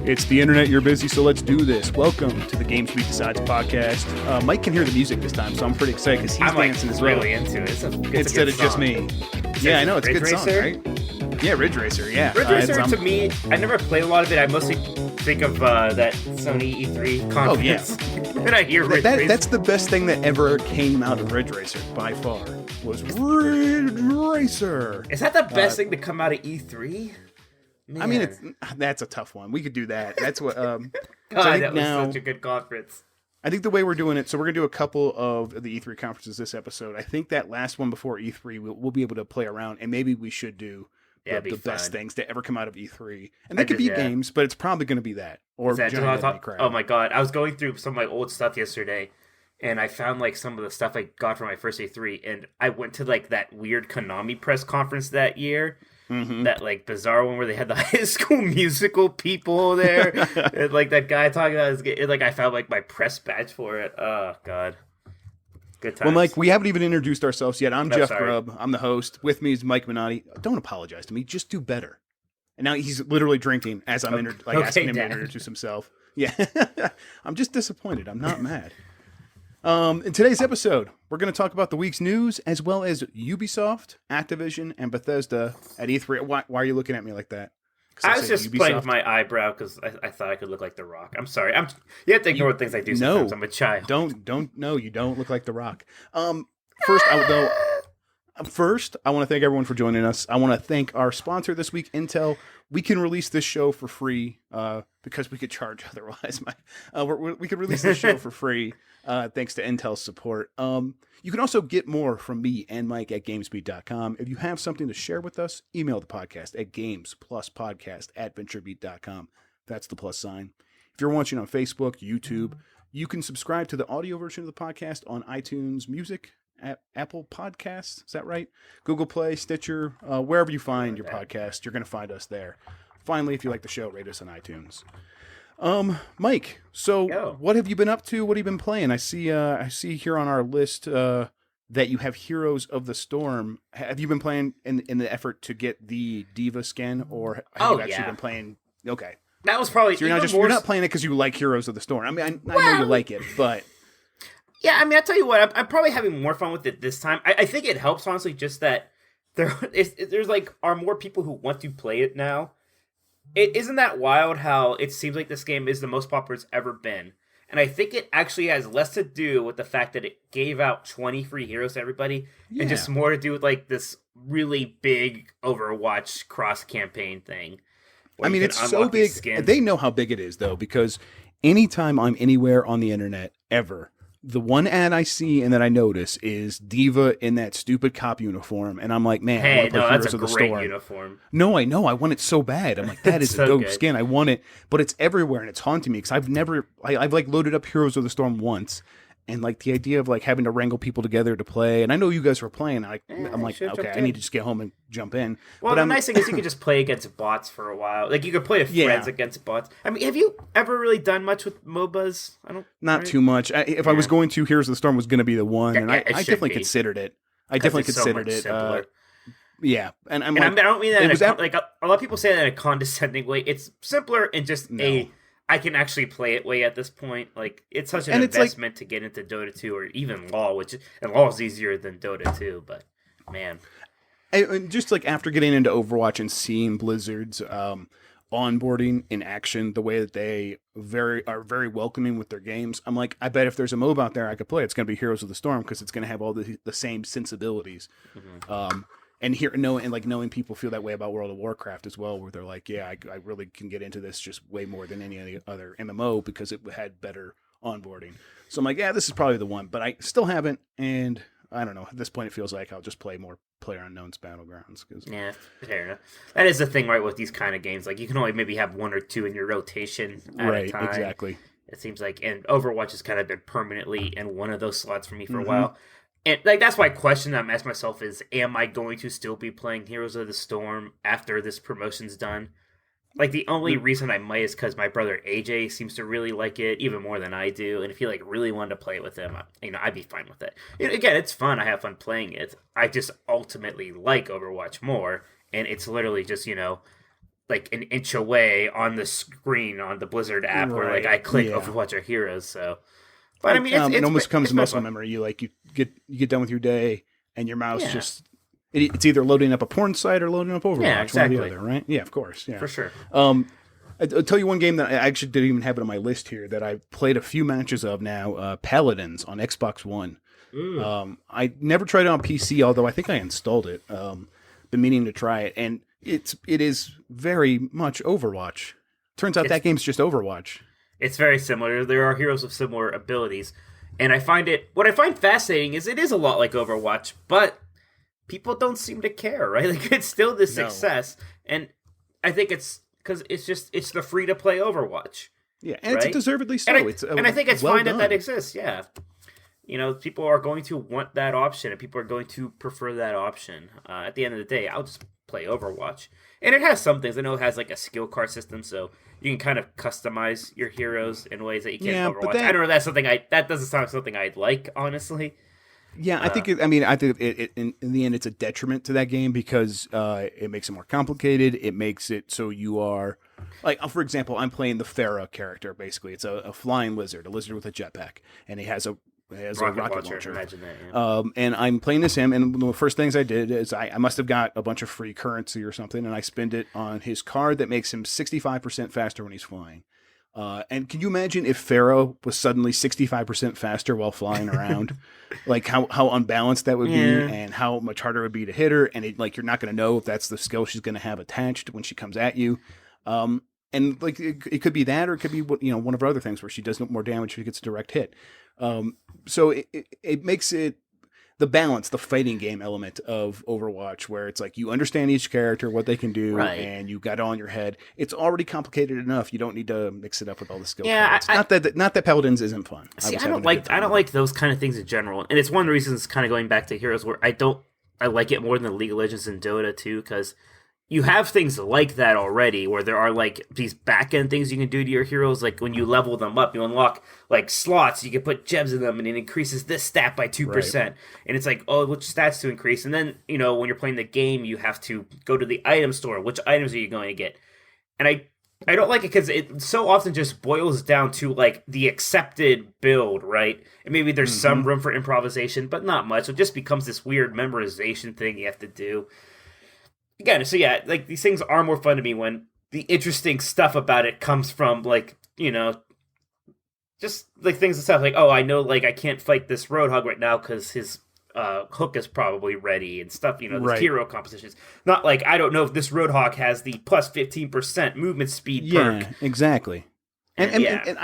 It's the internet, you're busy, so let's do this. Welcome to the GamesBeat Decides podcast. Mike can hear the music this time, so I'm pretty excited because he's dancing as well. I'm really into it. Instead of just me. Yeah, I know, it's a good song, right? Yeah, Ridge Racer, yeah. Ridge Racer, to me, I never played a lot of it. I mostly think of that Sony E3 conference. Oh, yeah. And I hear Ridge Racer. That's the best thing that ever came out of Ridge Racer, by far, was Ridge Racer. Is that the best thing to come out of E3? Man. I mean, that's a tough one. We could do that. That's what. God, that was such a good conference. I think the way we're doing it, so we're going to do a couple of the E3 conferences this episode. I think that last one before E3, we'll be able to play around, and maybe we should do the best things that ever come out of E3. And that could be games, but it's probably going to be that. Or crap. Oh my God. I was going through some of my old stuff yesterday, and I found like some of the stuff I got from my first E3, and I went to like that weird Konami press conference that year. Mm-hmm. That like bizarre one where they had the High School Musical people there, and like that guy talking about his, like I found like my press badge for it. Oh God, good times. Well, Mike, we haven't even introduced ourselves yet. I'm Jeff Grubb. I'm the host. With me is Mike Minotti. Don't apologize to me. Just do better. And now he's literally drinking as I'm asking him to introduce himself. Yeah, I'm just disappointed. I'm not mad. In today's episode, we're going to talk about the week's news, as well as Ubisoft, Activision, and Bethesda at E3. Why are you looking at me like that? I was just playing with my eyebrow because I thought I could look like The Rock. I'm sorry. You have to ignore things I do sometimes. I'm a child. No, you don't look like The Rock. First, I want to thank everyone for joining us. I want to thank our sponsor this week, Intel. We can release this show for free because we could charge otherwise. We could release this show for free thanks to Intel's support. You can also get more from me and Mike at GamesBeat.com. If you have something to share with us, email the podcast at gamespluspodcast@VentureBeat.com. That's the plus sign. If you're watching on Facebook, YouTube, you can subscribe to the audio version of the podcast on iTunes Music, Apple Podcasts, is that right? Google Play, Stitcher, wherever you find your podcast, you're going to find us there. Finally, if you like the show, rate us on iTunes. Mike, so what have you been up to? What have you been playing? I see here on our list that you have Heroes of the Storm. Have you been playing in the effort to get the Diva skin, or have you actually been playing? Okay, that was probably. So you're not playing it because you like Heroes of the Storm. I mean, I know you like it, but. Yeah, I mean, I'll tell you what, I'm probably having more fun with it this time. I think it helps, honestly, just that there's are more people who want to play it now. Isn't that wild how it seems like this game is the most popular it's ever been? And I think it actually has less to do with the fact that it gave out 20 free heroes to everybody, and just more to do with like this really big Overwatch cross-campaign thing. I mean, it's so big. They know how big it is, though, because anytime I'm anywhere on the internet, ever, the one ad I see and that I notice is Diva in that stupid cop uniform, and I'm like, man, I want to play Heroes of the Storm. That's a great uniform. No, I know. I want it so bad. I'm like, that is a dope skin. I want it, but it's everywhere, and it's haunting me because I've like loaded up Heroes of the Storm once, and like the idea of like having to wrangle people together to play, and I know you guys were playing. I'm like, okay, I need to just get home and jump in. Well, the nice thing is you could just play against bots for a while. Like you could play with friends against bots. I mean, have you ever really done much with MOBAs? Not too much. If I was going to, Heroes of the Storm was going to be the one, and I definitely considered it. I definitely considered it. Yeah, and I don't mean that like a lot of people say that in a condescending way. It's simpler and just I can actually play it way at this point. Like it's such an investment to get into Dota 2 or even LoL, and LoL is easier than Dota 2, but man. And just like after getting into Overwatch and seeing Blizzard's onboarding in action, the way that they are very welcoming with their games, I'm like, I bet if there's a MOBA out there I could play, it's going to be Heroes of the Storm because it's going to have all the same sensibilities. Mm-hmm. And knowing people feel that way about World of Warcraft as well, where they're like, yeah, I really can get into this just way more than any other MMO because it had better onboarding. So I'm like, yeah, this is probably the one, but I still haven't, and I don't know. At this point, it feels like I'll just play more PlayerUnknown's Battlegrounds. Yeah, fair enough. That is the thing, right, with these kind of games. Like, you can only maybe have one or two in your rotation at a time. Right, exactly. It seems like, and Overwatch has kind of been permanently in one of those slots for me for a while. And like that's my question I'm asking myself is, am I going to still be playing Heroes of the Storm after this promotion's done? Like the only reason I might is because my brother AJ seems to really like it even more than I do, and if he like really wanted to play it with him, I'd be fine with it. Again, it's fun. I have fun playing it. I just ultimately like Overwatch more, and it's literally just like an inch away on the screen on the Blizzard app where like I Right. click Yeah. Overwatch or Heroes. So, but I mean, It almost becomes it's been muscle fun. memory. You get done with your day, and your mouse Yeah, just it's either loading up a porn site or loading up yeah, Overwatch, one or the exactly, other, right? Yeah, of course. Yeah. for sure. I'll tell you one game that I actually didn't even have it on my list here that I've played a few matches of now. Paladins on Xbox One. Mm. I never tried it on PC, although I think I installed it. Been meaning to try it, and it is very much Overwatch. Turns out It's that game's just Overwatch. it's very similar. There are heroes with similar abilities, and what I find fascinating is it is a lot like Overwatch, but people don't seem to care, right? Like it's still the No. success, and I think it's because it's the free to play Overwatch, Yeah, and right? it's deservedly so. And I think it's well fine that done. exists. Yeah, people are going to want that option, and people are going to prefer that option. At the end of the day, I'll just play Overwatch, and it has some things. I know it has like a skill card system, so you can kind of customize your heroes in ways that you can't Yeah, in but Overwatch. I don't know. That's something that doesn't sound like something I'd like, honestly. Yeah, I think. I think in the end, it's a detriment to that game because it makes it more complicated. It makes it so you are like, for example, I'm playing the Pharah character. Basically, it's a flying lizard, a lizard with a jetpack, and he has a rocket launcher. Imagine that. Yeah. And I'm playing as him, and one of the first things I did is I must have got a bunch of free currency or something, and I spend it on his card that makes him 65% faster when he's flying. And can you imagine if Pharaoh was suddenly 65% faster while flying around? Like how unbalanced that would be and how much harder it would be to hit her. And like, you're not going to know if that's the skill she's going to have attached when she comes at you. And like, it could be that, or it could be, one of her other things where she does more damage if she gets a direct hit. So it makes it the balance, the fighting game element of Overwatch, where it's like you understand each character, what they can do, Right. and you got it on your head. It's already complicated enough. You don't need to mix it up with all the skill Yeah, cards. Not that Paladins isn't fun. See, was I having don't a good like time I don't with it. like those kind of things in general, and it's one of the reasons, kind of going back to Heroes, where I like it more than League of Legends and Dota too, because you have things like that already, where there are like these back end things you can do to your heroes, like when you level them up, you unlock like slots, you can put gems in them, and it increases this stat by 2%, and it's like, oh, which stats to increase, and then when you're playing the game, you have to go to the item store. Which items are you going to get? And I don't like it because it so often just boils down to like the accepted build, right? And maybe there's some room for improvisation, but not much. It just becomes this weird memorization thing you have to do. Again, so yeah, like these things are more fun to me when the interesting stuff about it comes from like, just like things and stuff like, oh, I know like I can't fight this Roadhog right now because his hook is probably ready and stuff, the Right. hero compositions. Not like I don't know if this Roadhog has the plus 15% movement speed perk. Yeah, exactly. And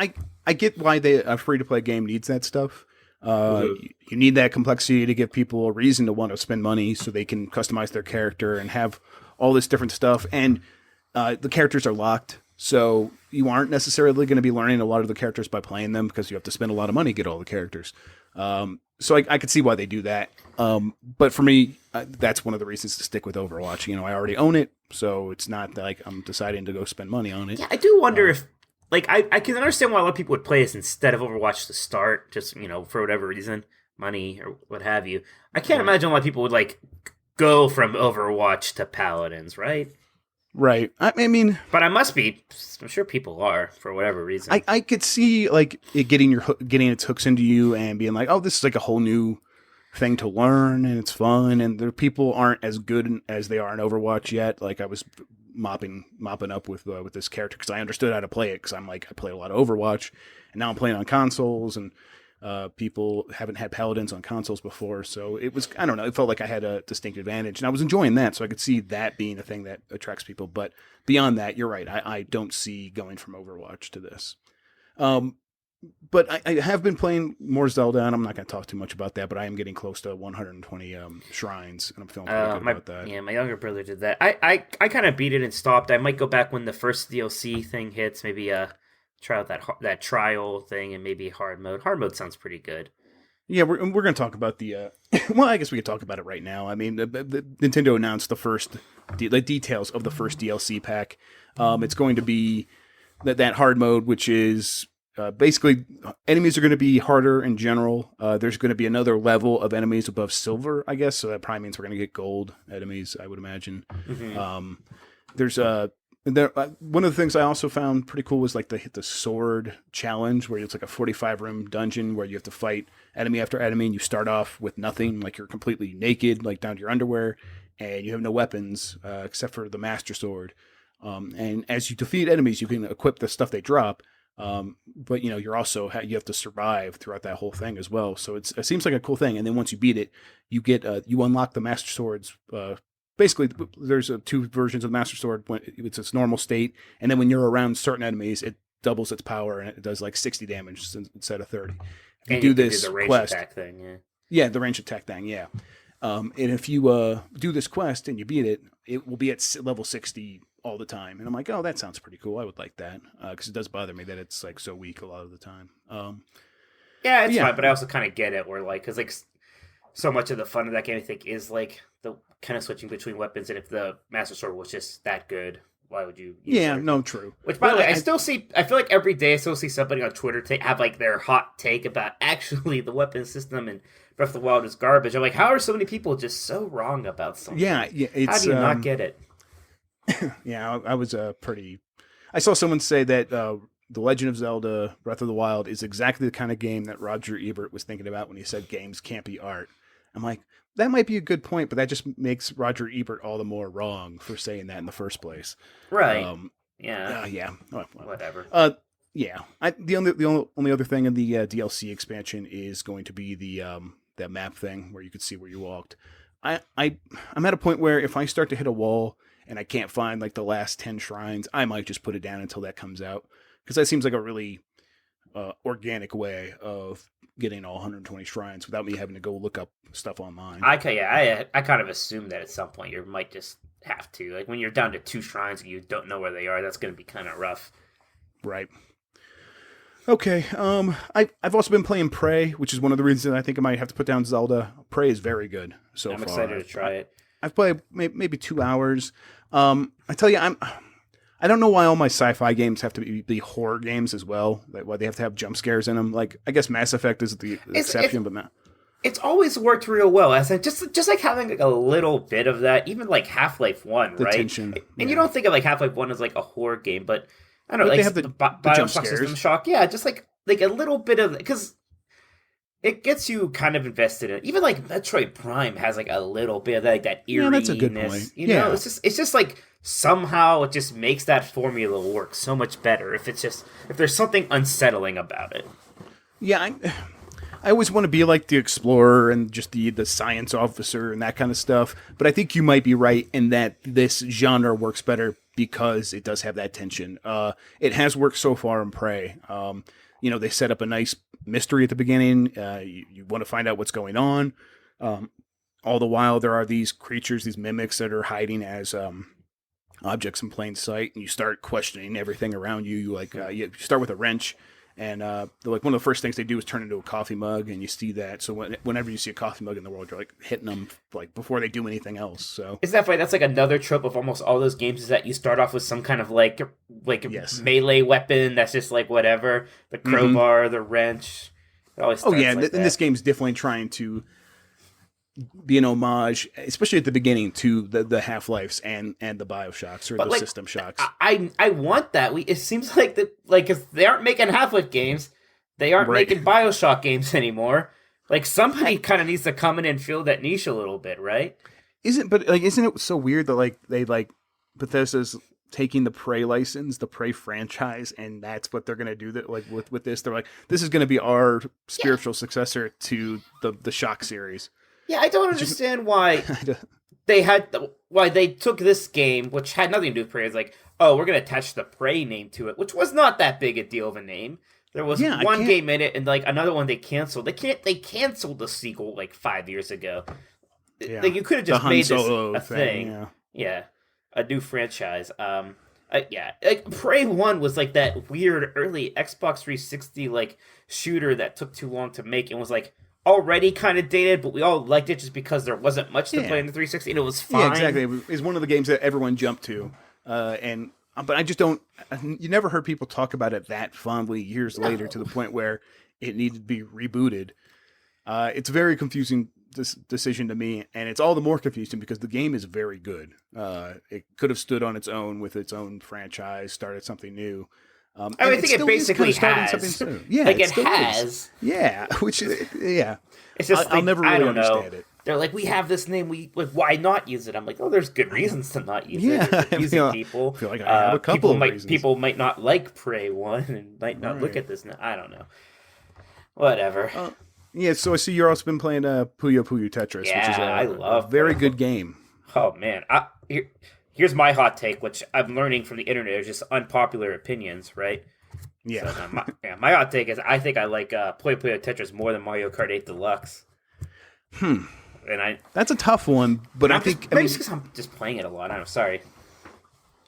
I get why a free to play game needs that stuff. You need that complexity to give people a reason to want to spend money so they can customize their character and have all this different stuff. And the characters are locked, so you aren't necessarily going to be learning a lot of the characters by playing them because you have to spend a lot of money to get all the characters. So I could see why they do that. But for me, that's one of the reasons to stick with Overwatch. I already own it, so it's not like I'm deciding to go spend money on it. Yeah, I do wonder if, like, I can understand why a lot of people would play this instead of Overwatch to start, just, for whatever reason, money or what have you. I can't imagine a lot of people would, like, go from Overwatch to Paladins, right? Right. I mean, But I'm sure people are, for whatever reason. I could see like it getting its hooks into you and being like, oh, this is like a whole new thing to learn and it's fun, and the people aren't as good as they are in Overwatch yet. Like I was mopping up with this character because I understood how to play it because I play a lot of Overwatch, and now I'm playing on consoles, and people haven't had Paladins on consoles before, so it was, I don't know, it felt like I had a distinct advantage, and I was enjoying that, so I could see that being a thing that attracts people. But beyond that, you're right, I don't see going from Overwatch to this. But I have been playing more Zelda, and I'm not going to talk too much about that, but I am getting close to 120 shrines, and I'm feeling pretty good about that. Yeah, my younger brother did that. I kind of beat it and stopped. I might go back when the first DLC thing hits, maybe try out that trial thing, and maybe hard mode. Hard mode sounds pretty good. Yeah, we're going to talk about the... well, I guess we could talk about it right now. I mean, the Nintendo announced the first... the details of the first DLC pack. It's going to be that hard mode, which is... basically, enemies are going to be harder in general. There's going to be another level of enemies above silver, I guess. So that probably means we're going to get gold enemies, I would imagine. Mm-hmm. There's And there, one of the things I also found pretty cool was like the hit the sword challenge, where it's like a 45 room dungeon where you have to fight enemy after enemy, and you start off with nothing, like you're completely naked, like down to your underwear, and you have no weapons except for the master sword. And as you defeat enemies, you can equip the stuff they drop. But you're also you have to survive throughout that whole thing as well. So it seems like a cool thing. And then once you beat it, you get you unlock the master swords. Basically, there's two versions of the master sword. When it's its normal state, and then when you're around certain enemies, it doubles its power and it does like 60 damage instead of 30. If you do this the range quest, attack thing, yeah, the range attack thing, yeah. And if you do this quest and you beat it, it will be at level 60 all the time. And I'm like, oh, that sounds pretty cool. I would like that because it does bother me that it's like so weak a lot of the time. Yeah, it's fine, but I also kind of get it. Where like, because like so much of the fun of that game, I think, is like the kind of switching between weapons. And if the Master Sword was just that good, why would you? Yeah, no, true. Which, by the way, I still see. I feel like every day I still see somebody on Twitter have like their hot take about actually the weapon system and Breath of the Wild is garbage. I'm like, how are so many people just so wrong about something? Yeah, how do you not get it? Yeah, I was pretty. I saw someone say that The Legend of Zelda: Breath of the Wild is exactly the kind of game that Roger Ebert was thinking about when he said games can't be art. I'm like, that might be a good point, but that just makes Roger Ebert all the more wrong for saying that in the first place. Right. Yeah. Yeah. Oh, whatever. Yeah. The only other thing in the DLC expansion is going to be the that map thing where you could see where you walked. I'm at a point where if I start to hit a wall and I can't find like the last 10 shrines, I might just put it down until that comes out, because that seems like a really organic way of getting all 120 shrines without me having to go look up stuff online. I kind of assume that at some point you might just have to. Like when you're down to 2 shrines and you don't know where they are, that's going to be kind of rough. Right. Okay. I've also been playing Prey, which is one of the reasons I think I might have to put down Zelda. Prey is very good so far. I'm excited to try it. I've played maybe 2 hours. I tell you, I don't know why all my sci-fi games have to be horror games as well. Like why they have to have jump scares in them. Like I guess Mass Effect is the exception, but not. It's always worked real well. As just like having like a little bit of that, even like Half-Life 1, the right? Tension, and you don't think of like Half-Life 1 as like a horror game, but I don't know, like they have the Bioshock System Shock, yeah, just like a little bit of, because it gets you kind of invested in it. Even like Metroid Prime has like a little bit of that, like that eeriness. Yeah, that's a good point. You know, it's just like somehow it just makes that formula work so much better if there's something unsettling about it. Yeah, I always want to be like the explorer and just the science officer and that kind of stuff. But I think you might be right in that this genre works better because it does have that tension. It has worked so far in Prey. They set up a nice mystery at the beginning. You want to find out what's going on. All the while, there are these creatures, these mimics that are hiding as objects in plain sight, and you start questioning everything around you. You start with a wrench. And like one of the first things they do is turn into a coffee mug, and you see that. So whenever you see a coffee mug in the world, you're like hitting them like before they do anything else. So isn't that funny? That's like another trope of almost all those games, is that you start off with some kind of like yes. melee weapon that's just like whatever, the crowbar, the wrench. It always starts and this game's definitely trying to be an homage, especially at the beginning, to the Half-Lives and the Bioshocks or the System Shocks. I want that. It seems like that, like, if they aren't making Half-Life games, they aren't making Bioshock games anymore. Like somebody kind of needs to come in and fill that niche a little bit, right? Isn't it so weird that Bethesda's taking the Prey license, the Prey franchise, and that's what they're gonna do that with this. They're like, this is gonna be our spiritual successor to the Shock series. Yeah, I don't understand why they took this game, which had nothing to do with Prey. It's like, oh, we're going to attach the Prey name to it, which was not that big a deal of a name. There was one game in it, and like another one they canceled. They canceled the sequel like 5 years ago. Yeah. Like you could have just made this a thing. Yeah, a new franchise. Like Prey 1 was like that weird early Xbox 360 like shooter that took too long to make and was like already kind of dated, but we all liked it just because there wasn't much to play in the 360, and it was fine. Yeah, exactly. It was one of the games that everyone jumped to, but I just don't. You never heard people talk about it that fondly years later, to the point where it needed to be rebooted. It's very confusing decision to me, and it's all the more confusing because the game is very good. It could have stood on its own with its own franchise, started something new. I think it basically has. Yeah, like it has. Is. Yeah, which yeah. It's just I'll never really understand it. They're like, we have this name. We like, why not use it? I'm like, oh, there's good reasons to not use it. People. I feel like I have a couple of reasons. People might not like Prey 1 and might not look at this now. I don't know. Whatever. Yeah, so I see you've also been playing Puyo Puyo Tetris, which is I love a very good game. Oh man, here's my hot take, which I'm learning from the internet. It's just unpopular opinions, right? Yeah. So, my hot take is I think I like Puyo Puyo Tetris more than Mario Kart 8 Deluxe. And that's a tough one, but I think maybe it's because I'm just playing it a lot. I'm sorry.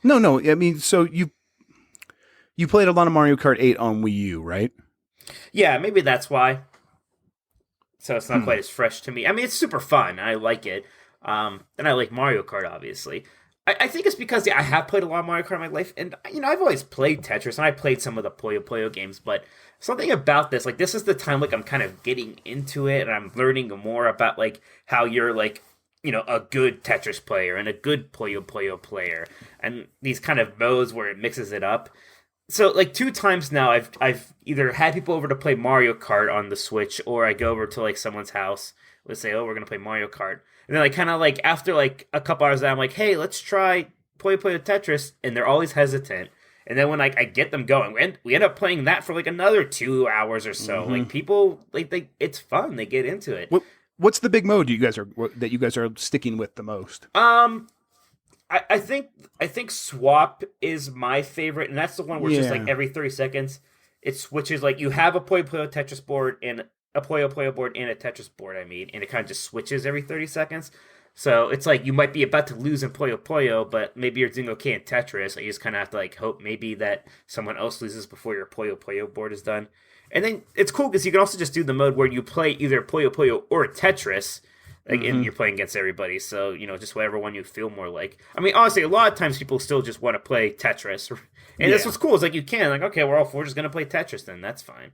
No. I mean, so you played a lot of Mario Kart 8 on Wii U, right? Yeah, maybe that's why. So it's not quite as fresh to me. I mean, it's super fun. I like it. And I like Mario Kart, obviously. I think it's because I have played a lot of Mario Kart in my life. And, I've always played Tetris. And I played some of the Puyo Puyo games. But something about this, like, this is the time, like, I'm kind of getting into it. And I'm learning more about, like, how you're, like, a good Tetris player and a good Puyo Puyo player. And these kind of modes where it mixes it up. So, like, 2 times now, I've either had people over to play Mario Kart on the Switch, or I go over to, like, someone's house. Let's say, oh, we're going to play Mario Kart. And then, like, kind of, like, after, like, a couple hours, I'm like, hey, let's try Puyo Puyo Tetris. And they're always hesitant. And then when, like, I get them going, we end up playing that for, like, another 2 hours or so. Like, people, like, it's fun. They get into it. What's the big mode that you guys are sticking with the most? I think Swap is my favorite, and that's the one where it's just like every 30 seconds it switches. Like, you have a Puyo Puyo Tetris board and a Puyo Puyo board and a Tetris board, and it kind of just switches every 30 seconds. So it's like you might be about to lose in Puyo Puyo, but maybe you're doing okay in Tetris. So you just kind of have to, like, hope maybe that someone else loses before your Puyo Puyo board is done. And then it's cool because you can also just do the mode where you play either Puyo Puyo or Tetris. Like, and you're playing against everybody, so, just whatever one you feel more like. I mean, honestly, a lot of times people still just want to play Tetris. And that's what's cool, is, like, you can. Like, okay, we're just going to play Tetris then. That's fine.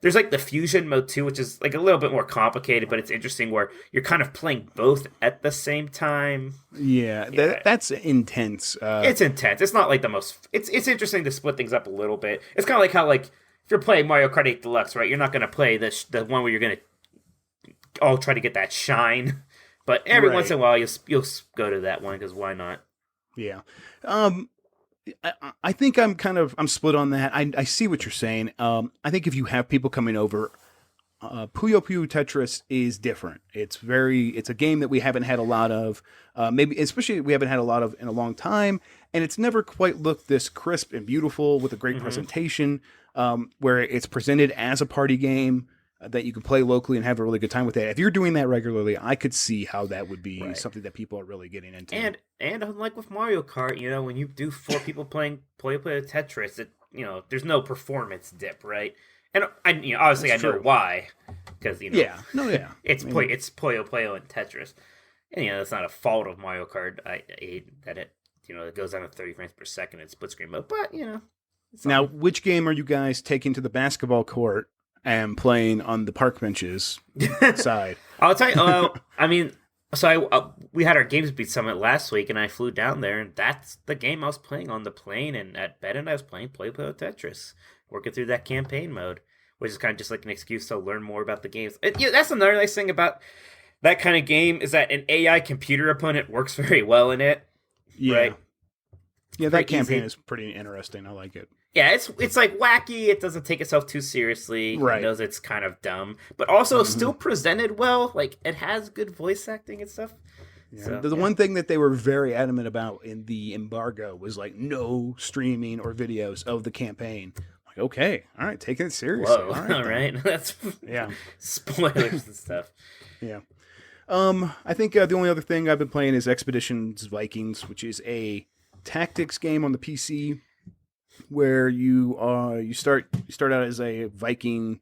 There's, like, the Fusion mode, too, which is, like, a little bit more complicated, but it's interesting where you're kind of playing both at the same time. Yeah. That's intense. It's intense. It's not, like, the most... It's interesting to split things up a little bit. It's kind of like how, like, if you're playing Mario Kart 8 Deluxe, right, you're not going to play the one where you're going to all try to get that shine, but every once in a while you'll go to that one because why not? Yeah, I think I'm split on that. I see what you're saying. I think if you have people coming over, Puyo Puyo Tetris is different. It's a game that we haven't had a lot of. Maybe especially we haven't had a lot of in a long time, and it's never quite looked this crisp and beautiful with a great presentation, where it's presented as a party game that you can play locally and have a really good time with it. If you're doing that regularly, I could see how that would be something that people are really getting into. And unlike with Mario Kart, when you do 4 people playing Puyo Puyo Tetris, there's no performance dip, right? And obviously I know why, because it's Puyo Puyo and Tetris, and that's not a fault of Mario Kart. I hate that it goes down to 30 frames per second in split screen mode, but Now, which game are you guys taking to the basketball court and playing on the park benches side? I'll tell you. We had our GamesBeat summit last week, and I flew down there, and that's the game I was playing on the plane. And at bed, and I was playing Puyo Puyo Tetris, working through that campaign mode, which is kind of just like an excuse to learn more about the games. That's another nice thing about that kind of game is that an AI computer opponent works very well in it. Yeah, right? Yeah, that campaign is pretty interesting. I like it. Yeah, it's like wacky. It doesn't take itself too seriously. Right. It knows it's kind of dumb, but also still presented well. Like, it has good voice acting and stuff. Yeah. So, the one thing that they were very adamant about in the embargo was, like, no streaming or videos of the campaign. Like, okay, all right, taking it seriously. Whoa, all right. That's spoilers and stuff. Yeah. I think the only other thing I've been playing is Expeditions Vikings, which is a tactics game on the PC, where you start out as a Viking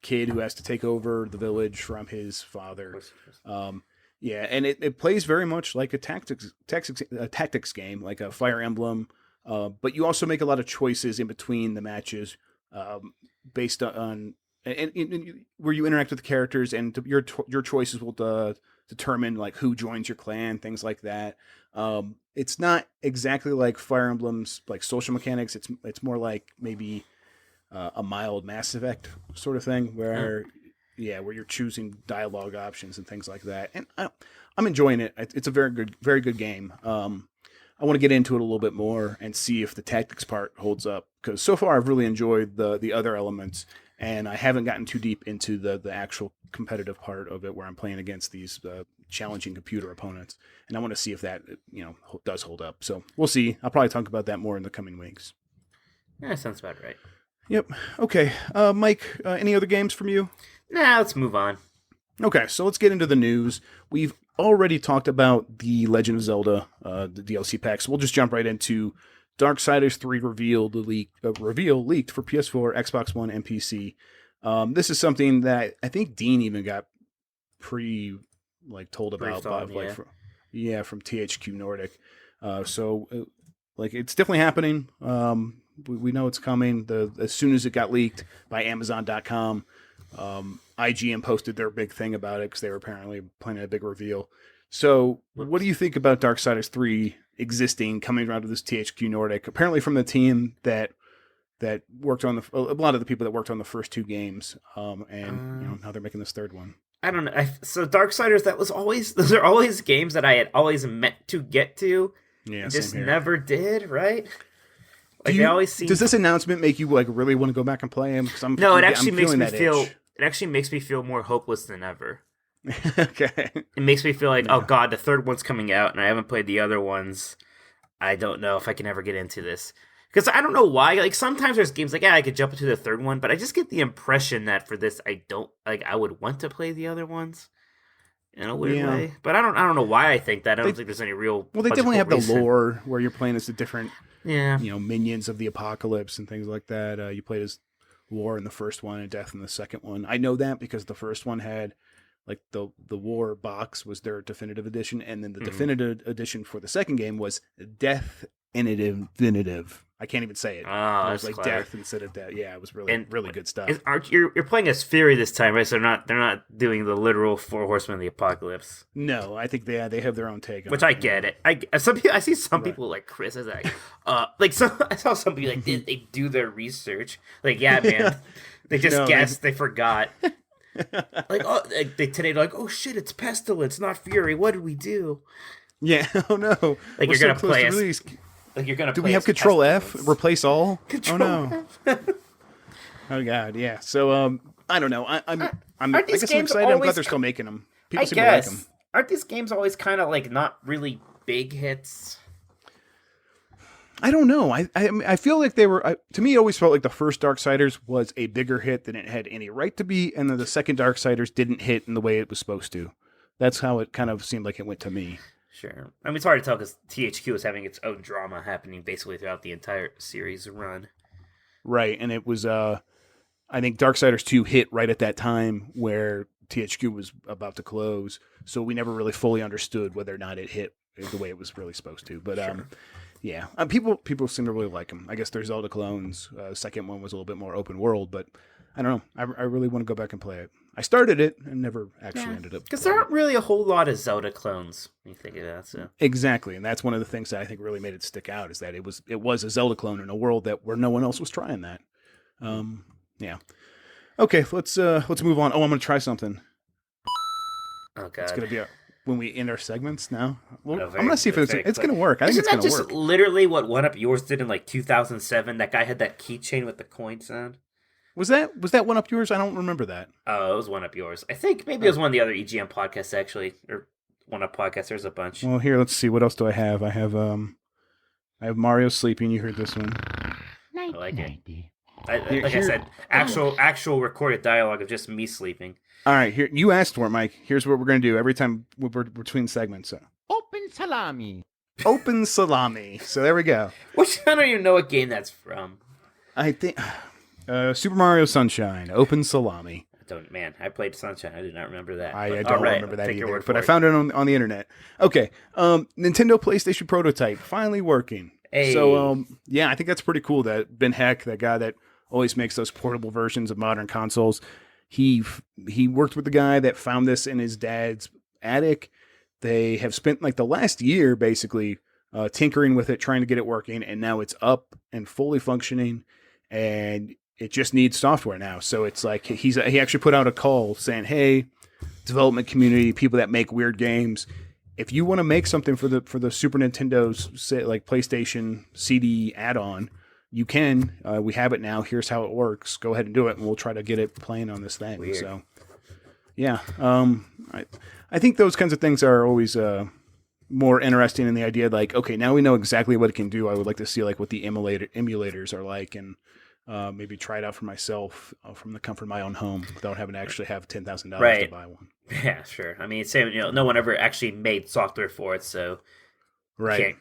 kid who has to take over the village from his father. And it plays very much like a tactics game, like a Fire Emblem. But you also make a lot of choices in between the matches, based on where you interact with the characters, and your choices will determine like who joins your clan, things like that. It's not exactly like Fire Emblem's like social mechanics. It's more like maybe a mild Mass Effect sort of thing where where you're choosing dialogue options and things like that. And I'm enjoying it. It's a very good game. I want to get into it a little bit more and see if the tactics part holds up, because so far I've really enjoyed the other elements, and I haven't gotten too deep into the actual competitive part of it where I'm playing against these challenging computer opponents, and I want to see if that does hold up. So we'll see. I'll probably talk about that more in the coming weeks. Yeah, sounds about right. Yep. Okay. Mike, any other games from you? Nah, let's move on. Okay, so let's get into the news. We've already talked about the Legend of Zelda, the DLC packs. We'll just jump right into Darksiders 3 reveal leaked for PS4, Xbox One, and PC. This is something that I think Dean even got told about from THQ Nordic. So it's definitely happening. We know it's coming. As soon as it got leaked by Amazon.com, IGN posted their big thing about it because they were apparently planning a big reveal. So, what do you think about Darksiders 3 existing, coming around to this THQ Nordic? Apparently, from the team that worked on a lot of the people that worked on the first two games, and now they're making this third one. I don't know. So Darksiders, those are always games that I had always meant to get to, yeah, just never did. Right? Like Does this announcement make you really want to go back and play them? No, it actually makes me feel. It actually makes me feel more hopeless than ever. Okay. It makes me feel like, oh god, the third one's coming out, and I haven't played the other ones. I don't know if I can ever get into this. Because I don't know why. Like, sometimes there's games I could jump into the third one, but I just get the impression that for this, I don't, I would want to play the other ones in a weird way. But I don't know why I think that. I don't think there's any real. Well, they definitely have the lore where you're playing as the different, yeah, minions of the apocalypse and things like that. You played as War in the first one and Death in the second one. I know that because the first one had the War box was their definitive edition, and then the definitive edition for the second game was Death Infinitive. I can't even say it. Oh, it was that's like clever. Death instead of Death. Yeah, it was really good stuff. You're playing as Fury this time, right? So they're not doing the literal Four Horsemen of the Apocalypse. No, I think they have their own take on Which it. I get it. I see some people like Chris is like, I saw somebody like they do their research. Like, yeah, man, they just guessed, they forgot. Today they're like, oh shit, it's Pestilence, not Fury. What did we do? Yeah, oh no. Like, you're gonna play us. Like, you're gonna. Do we have Control F? Replace all? Control oh no. Oh god, yeah. So I don't know. I guess I'm excited. I'm glad they're still making them. People seem to like them. Aren't these games always kind of like not really big hits? I don't know. I feel like they were. To me, it always felt like the first Darksiders was a bigger hit than it had any right to be, and then the second Darksiders didn't hit in the way it was supposed to. That's how it kind of seemed like it went to me. Sure. I mean, it's hard to tell because THQ is having its own drama happening basically throughout the entire series run. Right, and it was, I think Darksiders 2 hit right at that time where THQ was about to close, so we never really fully understood whether or not it hit the way it was really supposed to. But, sure. Yeah, people seem to really like them. I guess there's Zelda clones. The second one was a little bit more open world, but I don't know. I really want to go back and play it. I started it and never actually ended up. Because there aren't really a whole lot of Zelda clones when you think of that. So. Exactly, and that's one of the things that I think really made it stick out is that it was a Zelda clone in a world where no one else was trying that. Yeah. Okay, let's move on. Oh, I'm going to try something. Oh god. It's going to be when we end our segments now. Well, I'm very- going to see if it's going to work. I think it's Isn't going that to work. just literally what One Up Yours did in like 2007? That guy had that keychain with the coin sound. Was that one up yours? I don't remember that. Oh, it was One Up Yours. I think maybe it was one of the other EGM podcasts actually, or One Up podcasts. There's a bunch. Well, here, let's see. What else do I have? I have Mario sleeping. You heard this one. I like it. I said, actual recorded dialogue of just me sleeping. All right, here you asked for it, Mike. Here's what we're gonna do every time we're between segments. Open salami. Open salami. So there we go. Which I don't even know what game that's from. I think Super Mario Sunshine. Open salami. I played Sunshine. I did not remember that. I don't remember that either, but I it. found it on the internet. Okay, Nintendo PlayStation prototype finally working. Hey. So yeah, I think that's pretty cool that Ben Heck, that guy that always makes those portable versions of modern consoles. He worked with the guy that found this in his dad's attic. They have spent like the last year basically tinkering with it, trying to get it working, and now it's up and fully functioning, and it just needs software now. So it's like he actually put out a call saying, "Hey, development community, people that make weird games, if you want to make something for the Super Nintendo's say, like PlayStation CD add-on, you can. We have it now. Here's how it works. Go ahead and do it, and we'll try to get it playing on this thing." Weird. So, yeah, I think those kinds of things are always more interesting in the idea. Like, okay, now we know exactly what it can do. I would like to see like what the emulators are like, and maybe try it out for myself from the comfort of my own home without having to actually have $10,000 to buy one. Yeah, sure. I mean, same. No one ever actually made software for it, so right.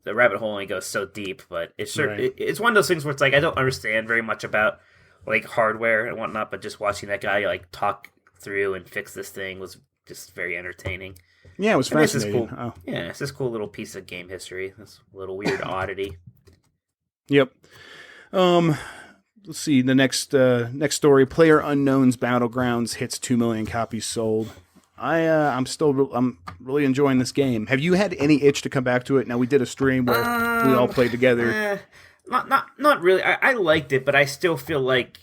The rabbit hole only goes so deep. But it's sure Right. it's one of those things where it's like I don't understand very much about like hardware and whatnot, but just watching that guy like talk through and fix this thing was just very entertaining. Yeah, it was fascinating. Cool. Oh. Yeah, it's this cool little piece of game history. This little weird oddity. Yep. Let's see the next story. Player Unknown's Battlegrounds hits 2 million copies sold. I'm really enjoying this game. Have you had any itch to come back to it? Now we did a stream where we all played together. Not really. I liked it, but I still feel like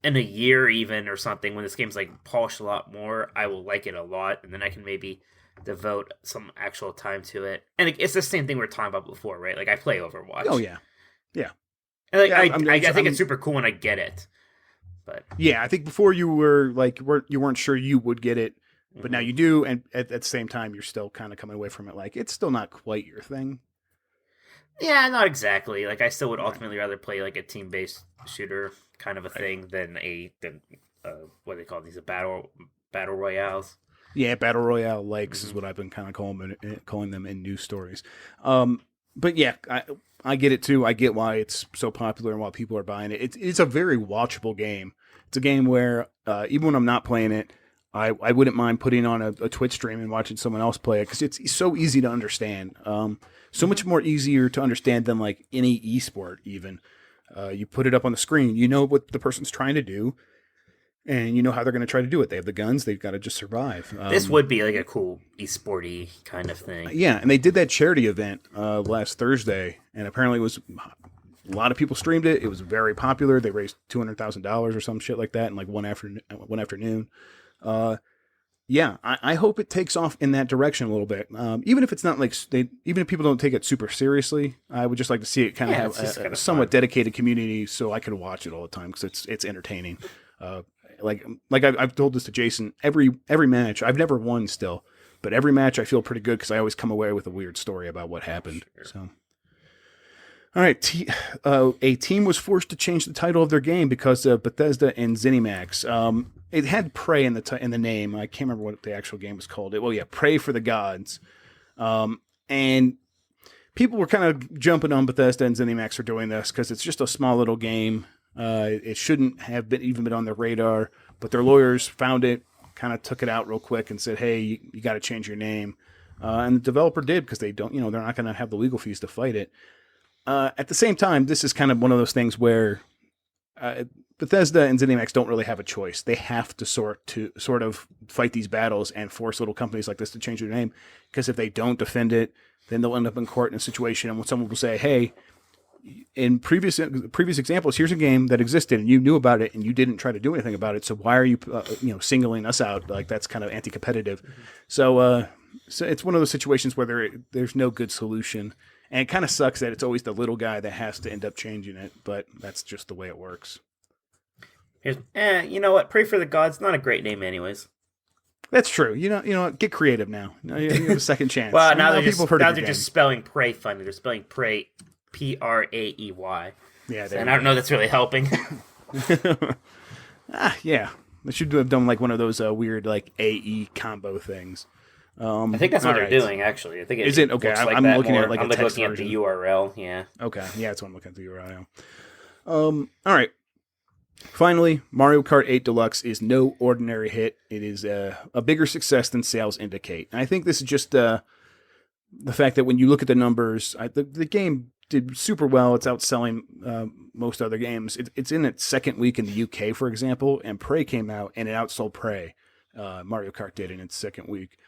in a year even or something when this game's like polished a lot more, I will like it a lot, and then I can maybe devote some actual time to it. And it's the same thing we were talking about before, right? Like I play Overwatch. Oh yeah. And like, I think it's super cool when I get it. But yeah, I think before you were like you weren't sure you would get it, but now you do, and at the same time you're still kind of coming away from it like it's still not quite your thing. Yeah, not exactly. Like I still would ultimately rather play like a team-based shooter kind of a thing than what do they call these, a battle royales. Yeah, battle royale likes is what I've been kind of calling them in news stories. But yeah, I get it too. I get why it's so popular and why people are buying it. It's a very watchable game. It's a game where even when I'm not playing it, I wouldn't mind putting on a Twitch stream and watching someone else play it because it's so easy to understand. So much more easier to understand than like any esport even. You put it up on the screen, you know what the person's trying to do, and you know how they're going to try to do it. They have the guns, they've got to just survive. This would be like a cool esporty kind of thing. Yeah, and they did that charity event last Thursday, and apparently it was a lot of people streamed it. It was very popular. They raised $200,000 or some shit like that in like one afternoon. Yeah, I hope it takes off in that direction a little bit. Even if it's not like even if people don't take it super seriously, I would just like to see it kind of have a somewhat dedicated community, so I can watch it all the time because it's entertaining. Like I've told this to Jason. Every match, I've never won still, but every match I feel pretty good because I always come away with a weird story about what happened. Sure. So. All right, a team was forced to change the title of their game because of Bethesda and ZeniMax. It had Prey in the name. I can't remember what the actual game was called. Prey for the Gods. And people were kind of jumping on Bethesda and ZeniMax for doing this because it's just a small little game. It shouldn't have even been on their radar, but their lawyers found it, kind of took it out real quick and said, "Hey, you got to change your name." And the developer did because they don't, they're not going to have the legal fees to fight it. At the same time, this is kind of one of those things where Bethesda and ZeniMax don't really have a choice. They have to sort of fight these battles and force little companies like this to change their name, because if they don't defend it, then they'll end up in court in a situation and when someone will say, "Hey, in previous examples, here's a game that existed and you knew about it and you didn't try to do anything about it. So why are you singling us out?" Like that's kind of anti-competitive. Mm-hmm. So it's one of those situations where there's no good solution. And it kind of sucks that it's always the little guy that has to end up changing it, but that's just the way it works. You know what? Pray for the Gods, not a great name anyways. That's true. You know what? Get creative now. You have a second chance. Well, now they're just spelling Prey funny. They're spelling Prey Praey. Yeah, and I don't know if that's really helping. Yeah. They should have done like one of those weird like AE combo things. I think that's what they're doing, actually. I think is it okay? I'm looking at like a text looking version. At the URL. Yeah. Okay. Yeah, that's what I'm looking at the URL. All right. Finally, Mario Kart 8 Deluxe is no ordinary hit. It is a bigger success than sales indicate. And I think this is just the fact that when you look at the numbers, the game did super well. It's outselling most other games. It's in its second week in the UK, for example, and Prey came out and it outsold Prey. Mario Kart did in its second week.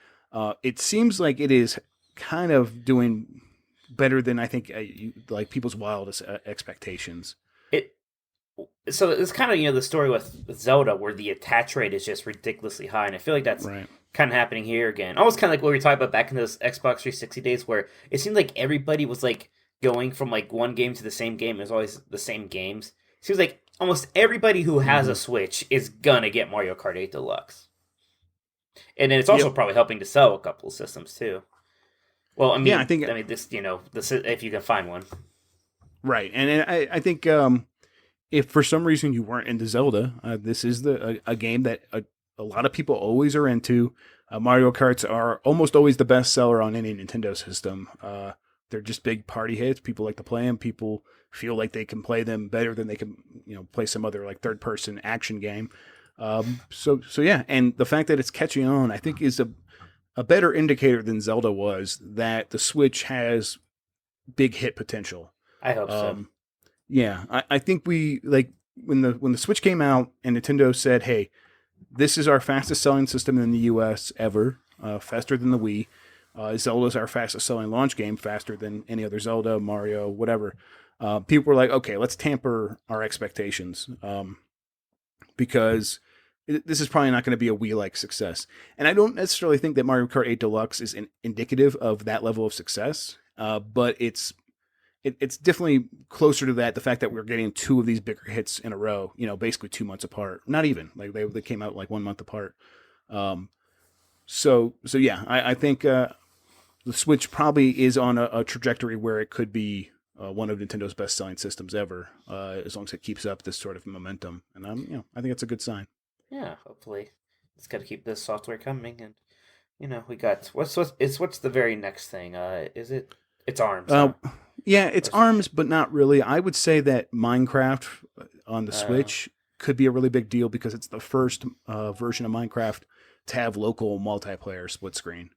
It seems like it is kind of doing better than I think like people's wildest expectations. So it's kind of the story with Zelda where the attach rate is just ridiculously high, and I feel like that's right. kind of happening here again. Almost kind of like what we were talking about back in those Xbox 360 days, where it seemed like everybody was like going from like one game to the same game. It was always the same games. It seems like almost everybody who has a Switch is gonna get Mario Kart 8 Deluxe, and then it's also probably helping to sell a couple of systems too. Well, I mean, I mean this, this if you can find one, right? And I think if for some reason you weren't into Zelda, this is a game that a lot of people always are into. Mario Karts are almost always the best seller on any Nintendo system. They're just big party hits. People like to play them. People feel like they can play them better than they can, play some other like third-person action game. So yeah, and the fact that it's catching on, I think, is a better indicator than Zelda was that the Switch has big hit potential. I hope so. Yeah, I think we like when the Switch came out and Nintendo said, "Hey, this is our fastest selling system in the U.S. ever, faster than the Wii. Zelda's our fastest selling launch game, faster than any other Zelda, Mario, whatever." People were like, "Okay, let's tamper our expectations because this is probably not going to be a Wii-like success." And I don't necessarily think that Mario Kart 8 Deluxe is indicative of that level of success, but it's definitely closer to that. The fact that we're getting two of these bigger hits in a row, basically 2 months apart, not even like they came out like 1 month apart. So yeah, I think the Switch probably is on a trajectory where it could be one of Nintendo's best selling systems ever, as long as it keeps up this sort of momentum. And I think it's a good sign. Yeah, hopefully it's got to keep this software coming. And we got what's the very next thing? It's ARMS? Huh? Yeah, it's ARMS, but not really. I would say that Minecraft on the Switch could be a really big deal because it's the first version of Minecraft to have local multiplayer split screen.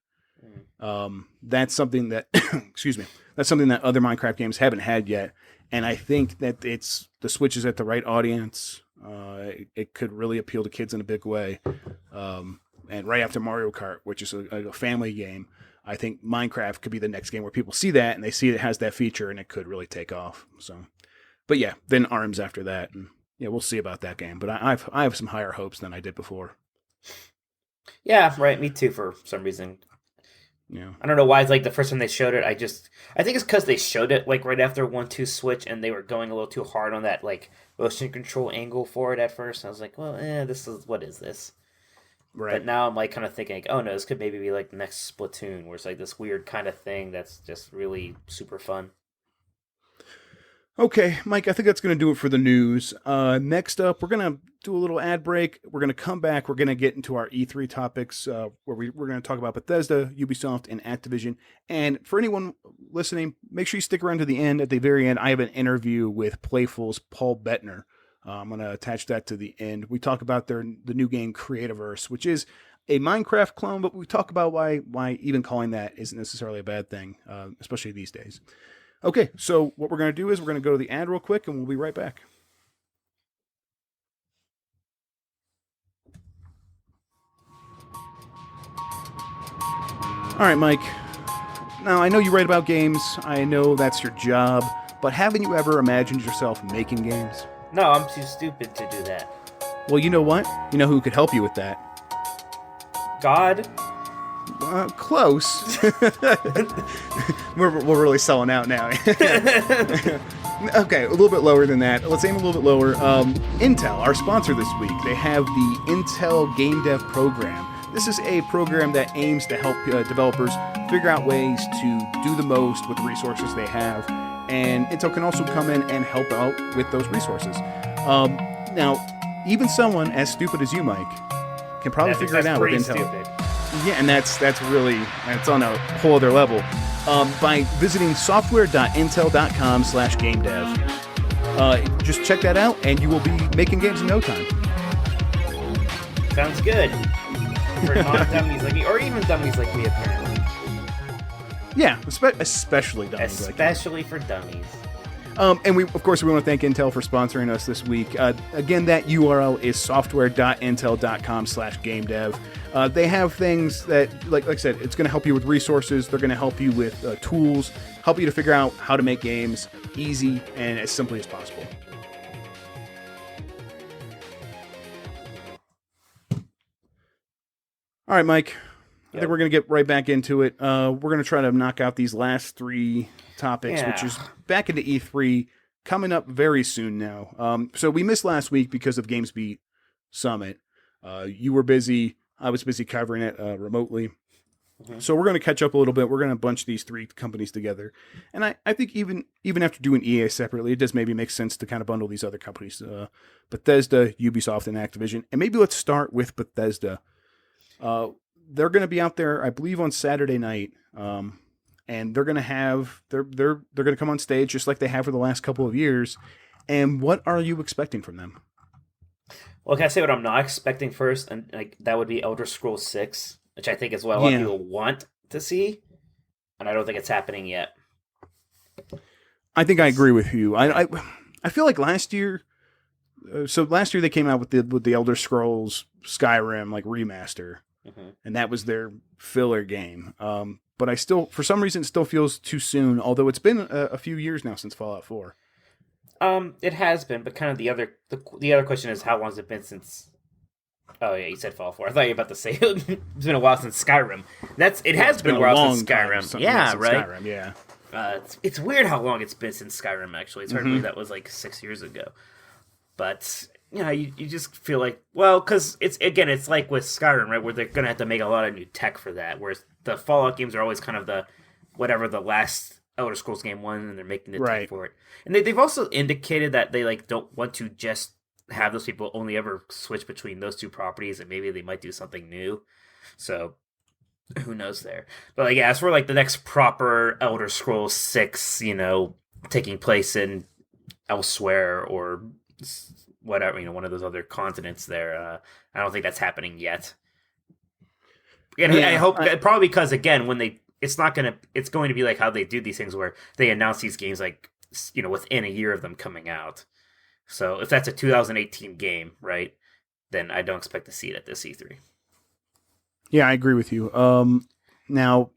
That's something that, excuse me, that's something that other Minecraft games haven't had yet. And I think that the Switch is at the right audience. It could really appeal to kids in a big way. And right after Mario Kart, which is a family game, I think Minecraft could be the next game where people see that and they see it has that feature and it could really take off. So, but yeah, then ARMS after that, and yeah, we'll see about that game. But I have some higher hopes than I did before. Yeah, right. Me too. For some reason, I don't know why. It's like the first time they showed it, I think it's because they showed it like right after 1-2 Switch, and they were going a little too hard on that like motion control angle for it at first. And I was like, well, what is this? Right. But now I'm like kind of thinking, like, oh no, this could maybe be like the next Splatoon, where it's like this weird kind of thing that's just really super fun. Okay, Mike, I think that's going to do it for the news. Next up, we're going to do a little ad break. We're going to come back. We're going to get into our E3 topics, where we're going to talk about Bethesda, Ubisoft, and Activision. And for anyone listening, make sure you stick around to the end. At the very end, I have an interview with Playful's Paul Bettner. I'm going to attach that to the end. We talk about the new game Creativerse, which is a Minecraft clone, but we talk about why even calling that isn't necessarily a bad thing, especially these days. Okay, so what we're going to do is we're going to go to the ad real quick, and we'll be right back. All right, Mike. Now, I know you write about games. I know that's your job. But haven't you ever imagined yourself making games? No, I'm too stupid to do that. Well, you know what? You know who could help you with that? God? Close. we're really selling out now. Okay, a little bit lower than that. Let's aim a little bit lower. Intel, our sponsor this week, they have the Intel Game Dev Program. This is a program that aims to help developers figure out ways to do the most with the resources they have. And Intel can also come in and help out with those resources. Now, even someone as stupid as you, Mike, can probably figure it out with Intel. Stupid. Yeah, and that's on a whole other level. By visiting software.intel.com/gamedev. Just check that out, and you will be making games in no time. Sounds good. For non-dummies like me, or even dummies like me, apparently. Yeah, especially dummies. Especially for dummies. And we want to thank Intel for sponsoring us this week. Again, that URL is software.intel.com/gamedev. They have things that, like I said, it's going to help you with resources. They're going to help you with tools, help you to figure out how to make games easy and as simply as possible. All right, Mike. I think we're going to get right back into it. We're going to try to knock out these last three topics, which is back into E3, coming up very soon now. So we missed last week because of GamesBeat Summit. You were busy. I was busy covering it remotely. Mm-hmm. So we're going to catch up a little bit. We're going to bunch these three companies together. And I think even after doing EA separately, it does maybe make sense to kind of bundle these other companies, Bethesda, Ubisoft, and Activision. And maybe let's start with Bethesda. They're going to be out there, I believe, on Saturday night, and they're going to have they're going to come on stage just like they have for the last couple of years. And what are you expecting from them? Well, can I say what I'm not expecting first? And that would be Elder Scrolls 6, which I think is what a lot of people want to see, and I don't think it's happening yet. I think I agree with you. I feel like last year. So last year they came out with the Elder Scrolls Skyrim remaster. Mm-hmm. And that was their filler game. But I still, for some reason, it still feels too soon, although it's been a few years now since Fallout 4. It has been, but kind of the other question is, how long has it been since... Oh, yeah, you said Fallout 4. I thought you were about to say it's been a while since Skyrim. It has been a while since Skyrim. Yeah, right? Skyrim, yeah. It's weird how long it's been since Skyrim, actually. It's hard to believe that was 6 years ago. But... you just feel like, well, because it's like with Skyrim, right, where they're going to have to make a lot of new tech for that, whereas the Fallout games are always kind of the last Elder Scrolls game one, and they're making the tech for it. And they've also indicated that they don't want to just have those people only ever switch between those two properties, and maybe they might do something new. So who knows there? But as for the next proper Elder Scrolls 6, taking place in elsewhere or whatever, one of those other continents there. I don't think that's happening yet. And I hope probably because again, when it's going to be like how they do these things where they announce these games within a year of them coming out. So if that's a 2018 game, right, then I don't expect to see it at this E3. Yeah, I agree with you. Now,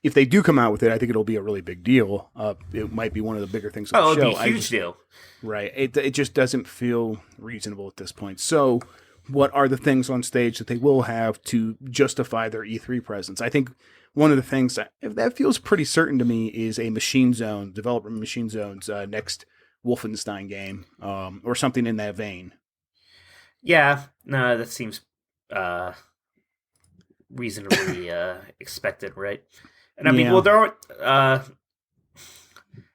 if they do come out with it, I think it'll be a really big deal. It might be one of the bigger things on the show. It'll be a huge deal. Right. It just doesn't feel reasonable at this point. So what are the things on stage that they will have to justify their E3 presence? I think one of the things that feels pretty certain to me is a developer Machine Zone's next Wolfenstein game, or something in that vein. Yeah, no, that seems reasonably expected, right? And I mean, well, there are...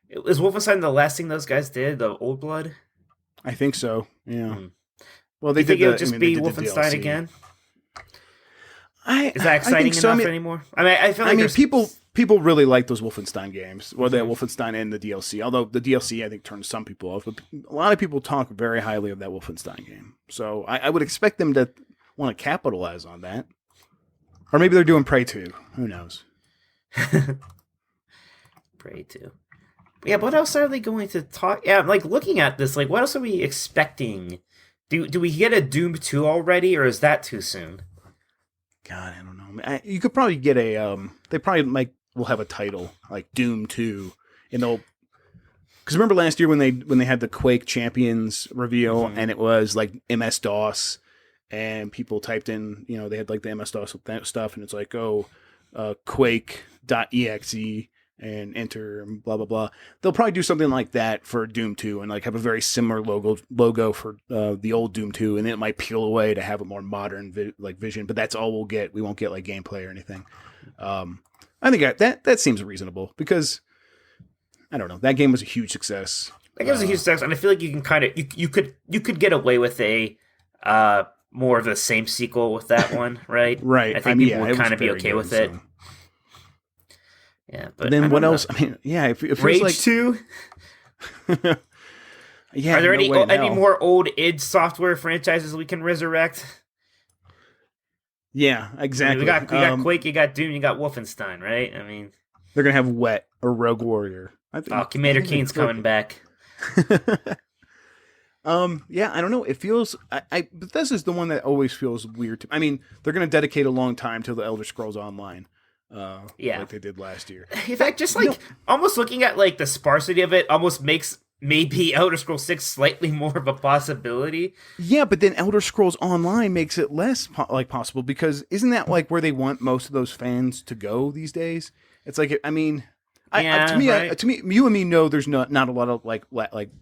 is Wolfenstein the last thing those guys did, the Old Blood? I think so, yeah. Well, they think it'll just be Wolfenstein again? Is that exciting enough anymore? I mean, I feel like people really like those Wolfenstein games, or the Wolfenstein and the DLC. Although the DLC, I think, turns some people off. But a lot of people talk very highly of that Wolfenstein game. So I would expect them to want to capitalize on that. Or maybe they're doing Prey 2. Who knows? Prey 2. Yeah, but what else are they going to talk? Yeah, looking at this, what else are we expecting? Do we get a Doom 2 already, or is that too soon? God, I don't know. You could probably get a. They probably will have a title like Doom 2, and they'll. Because remember last year when they had the Quake Champions reveal, and it was MS DOS, and people typed in, they had the MS DOS stuff, and it's Quake.exe. And enter and blah blah blah. They'll probably do something like that for Doom 2 and have a very similar logo for the old Doom 2, and it might peel away to have a more modern vision. But that's all we'll get. We won't get gameplay or anything. I think that seems reasonable because I don't know. That game was a huge success. That game was a huge success, and I feel like you can kind of you could get away with a more of the same sequel with that one, right? Right. I think people would kind of be okay with it. Yeah, but then what else? I mean, yeah, it feels Rage 2? Yeah. Are there any more old id Software franchises we can resurrect? Yeah, exactly. I mean, we got Quake, you got Doom, you got Wolfenstein, right? I mean, They're gonna have Wet or Rogue Warrior. I think. Oh, Commander I think they Keen's could. coming back. Yeah, I don't know. It feels Bethesda's the one that always feels weird to. I mean, they're gonna dedicate a long time to the Elder Scrolls Online, Yeah. like they did last year. In fact, just like almost looking at like the sparsity of it, almost makes maybe Elder Scrolls 6 slightly more of a possibility. Yeah, but then Elder Scrolls Online makes it less possible because isn't that like where they want most of those fans to go these days? It's like I mean, Right. to me, you and me know there's not a lot of like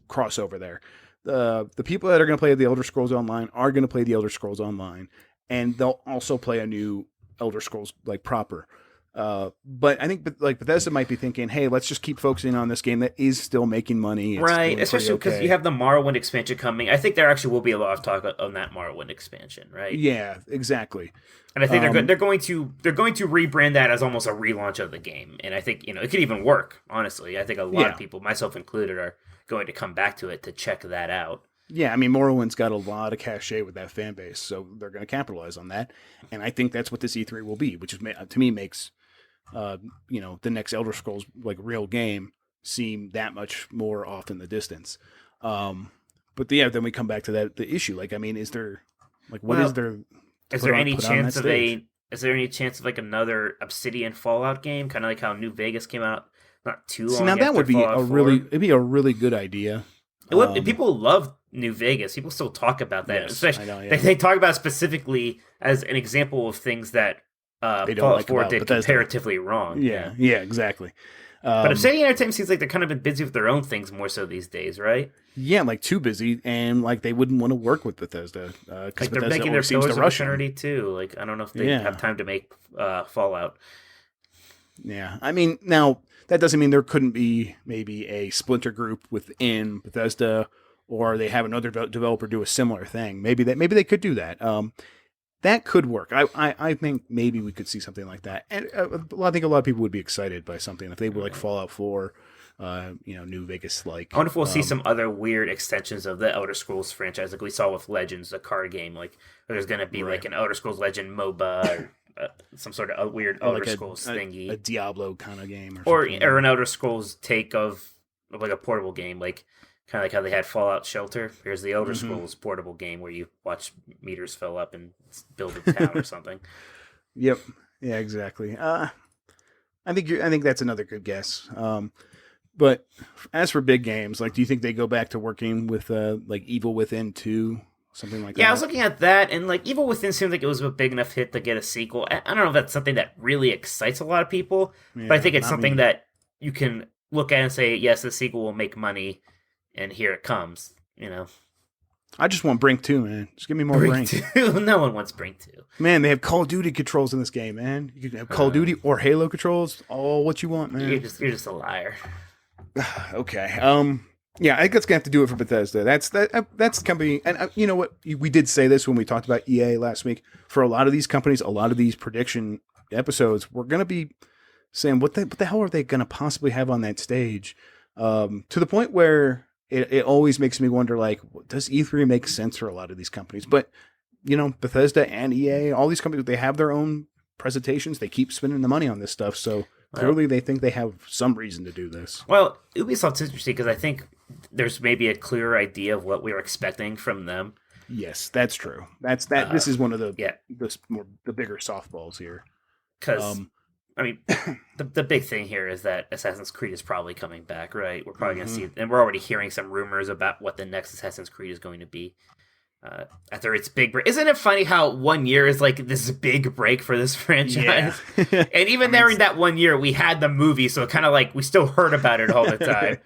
crossover there. The people that are going to play the Elder Scrolls Online are going to play the Elder Scrolls Online, and they'll also play a new Elder Scrolls like proper. But I think like Bethesda might be thinking, hey, let's just keep focusing on this game that is still making money. It's Right, doing especially pretty because okay. you have the Morrowind expansion coming. I think there actually will be a lot of talk on that Morrowind expansion, right? Yeah, exactly. And I think they're going to rebrand that as almost a relaunch of the game. And I think it could even work. Honestly, I think a lot of people, myself included, are going to come back to it to check that out. Yeah, I mean, Morrowind's got a lot of cachet with that fan base, so they're going to capitalize on that. And I think that's what this E3 will be, which is to me makes the next Elder Scrolls like real game seem that much more off in the distance. But yeah, then we come back to the issue. Like, I mean, is there like what is there? Is there any chance of like another Obsidian Fallout game, kind of like how New Vegas came out not too long? Now that after would be Fallout 4? it'd be a really good idea. People love New Vegas. People still talk about that. Yes, Especially, I know, yeah. they talk about it specifically as an example of things that They don't Fallout like 4 about did Bethesda. comparatively wrong. Yeah, exactly. But Obsidian Entertainment seems like they're kind of been busy with their own things more so these days, right? Yeah, like too busy, and like they wouldn't want to work with Bethesda because Like they're Bethesda making their always seems Pillars to of rush them. Eternity too. Like I don't know if they have time to make Fallout. Yeah, I mean, now that doesn't mean there couldn't be maybe a splinter group within Bethesda, or they have another developer do a similar thing. Maybe they could do that. That could work. I think maybe we could see something like that, and I think a lot of people would be excited by something if they were like Fallout 4, New Vegas like. I wonder if we'll see some other weird extensions of the Elder Scrolls franchise, like we saw with Legends, the card game. Like there's going to be like an Elder Scrolls Legend MOBA, or some sort of weird Elder Scrolls thingy, a Diablo kind of game, or an Elder Scrolls take of like a portable game, like kind of like how they had Fallout Shelter. Here's the Elder Scrolls portable game where you watch meters fill up and build a town or something. Yep. Yeah. Exactly. I think that's another good guess. But as for big games, like, do you think they go back to working with like Evil Within 2, something like that? Yeah, I was looking at that, and like Evil Within seemed like it was a big enough hit to get a sequel. I don't know if that's something that really excites a lot of people, but I think it's something that you can look at and say, yes, the sequel will make money, and here it comes. I just want Brink 2, man. Just give me more Brink. 2. No one wants Brink 2. Man, they have Call of Duty controls in this game, man. You can have Call of Duty or Halo controls, all what you want, man. You're just a liar. Okay. Yeah, I think that's gonna have to do it for Bethesda. That's the company, and you know what? We did say this when we talked about EA last week. For a lot of these companies, a lot of these prediction episodes, we're gonna be saying, what the hell are they gonna possibly have on that stage? To the point where it always makes me wonder, like, does E3 make sense for a lot of these companies? But Bethesda and EA, all these companies, they have their own presentations. They keep spending the money on this stuff, so clearly they think they have some reason to do this. Well, Ubisoft's interesting because I think there's maybe a clearer idea of what we were expecting from them. Yes, that's true. This is one of the bigger softballs here. Because I mean, the big thing here is that Assassin's Creed is probably coming back, right? We're probably going to see, and we're already hearing some rumors about what the next Assassin's Creed is going to be. After its big break. Isn't it funny how 1 year is like this big break for this franchise? Yeah. And even during that 1 year, we had the movie, so kind of like we still heard about it all the time.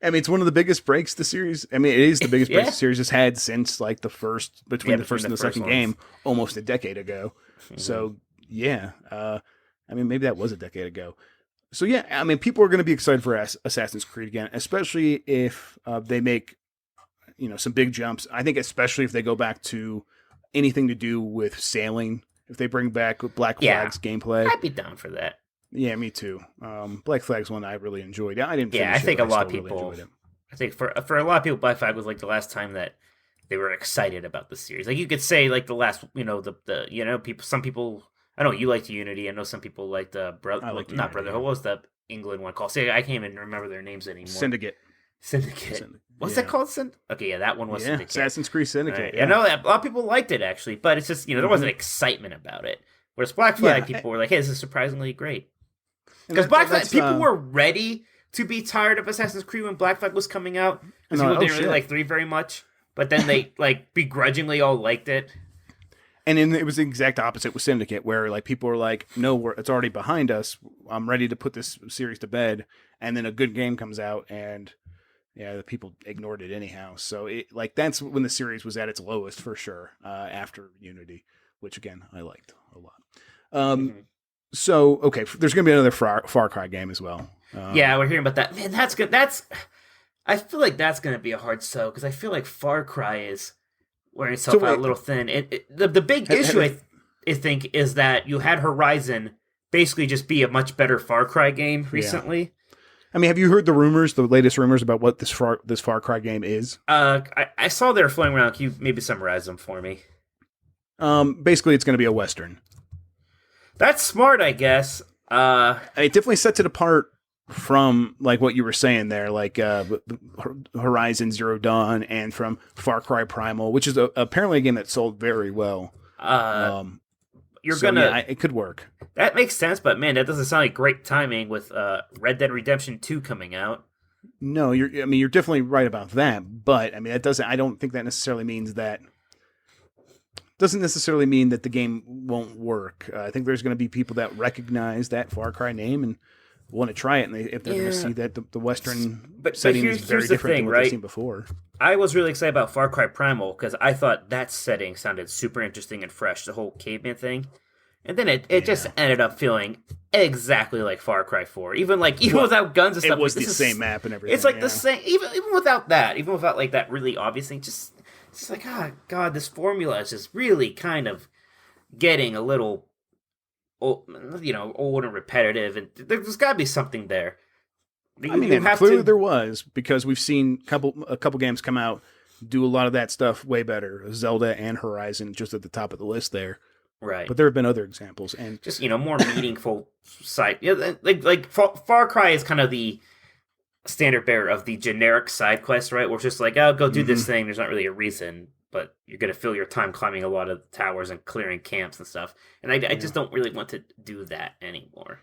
I mean, it's one of the biggest breaks the series. I mean, it is the biggest break the series has had since like the first and the second game, almost a decade ago. Mm-hmm. So yeah, I mean, maybe that was a decade ago. So yeah, I mean, people are going to be excited for Assassin's Creed again, especially if they make some big jumps. I think especially if they go back to anything to do with sailing, if they bring back Black Flag's gameplay. I'd be down for that. Yeah, me too. Black Flag's one I really enjoyed. I didn't finish I think it, a lot of really people, enjoyed it. I think for a lot of people, Black Flag was like the last time that they were excited about the series. Like you could say like the last, people, some people, I know you liked Unity. I know some people liked Brotherhood. What was that? England one called? See, I can't even remember their names anymore. Syndicate. What's that called? Okay, yeah, that one was Syndicate. Assassin's Creed Syndicate. Right. Yeah. I know that a lot of people liked it actually, but it's just there wasn't excitement about it. Whereas Black Flag, people were like, "Hey, this is surprisingly great." Because Black Flag, people were ready to be tired of Assassin's Creed when Black Flag was coming out. Because people didn't really like 3 very much, but then they begrudgingly all liked it. And then it was the exact opposite with Syndicate, where people were like, "No, it's already behind us. I'm ready to put this series to bed." And then a good game comes out, and the people ignored it anyhow. So that's when the series was at its lowest for sure. After Unity, which again I liked a lot. So okay, there's gonna be another Far Cry game as well. Yeah, we're hearing about that. Man, that's good. I feel like that's gonna be a hard sell because I feel like Far Cry is wearing itself out a little thin. The big issue I think is that you had Horizon basically just be a much better Far Cry game recently. Yeah. I mean, have you heard the latest rumors about what this Far Cry game is? I saw they were floating around. Can you maybe summarize them for me? Basically, it's going to be a Western. That's smart, I guess. It definitely sets it apart from what you were saying there, Horizon Zero Dawn, and from Far Cry Primal, which is apparently a game that sold very well. It could work. That makes sense, but man, that doesn't sound like great timing with Red Dead Redemption 2 coming out. No, you're definitely right about that, but I mean I don't think that necessarily means that. Doesn't necessarily mean that the game won't work. I think there's going to be people that recognize that Far Cry name and want to try it, and if they're going to see that the Western setting is very different than what they've seen before. I was really excited about Far Cry Primal because I thought that setting sounded super interesting and fresh, the whole caveman thing. And then it just ended up feeling exactly like Far Cry 4. Even without guns and stuff. It was the same map and everything. It's the same, even without that, even without that really obvious thing, it's like, oh god, this formula is just really kind of getting a little old and repetitive, and there's got to be something there. Clearly there was, because we've seen a couple games come out do a lot of that stuff way better. Zelda and Horizon just at the top of the list there. Right. But there have been other examples, and just more meaningful side. Like Far Cry is kind of the standard bearer of the generic side quest, right? Where it's just like, oh, go do this thing. There's not really a reason, but you're going to fill your time climbing a lot of towers and clearing camps and stuff. And I just don't really want to do that anymore.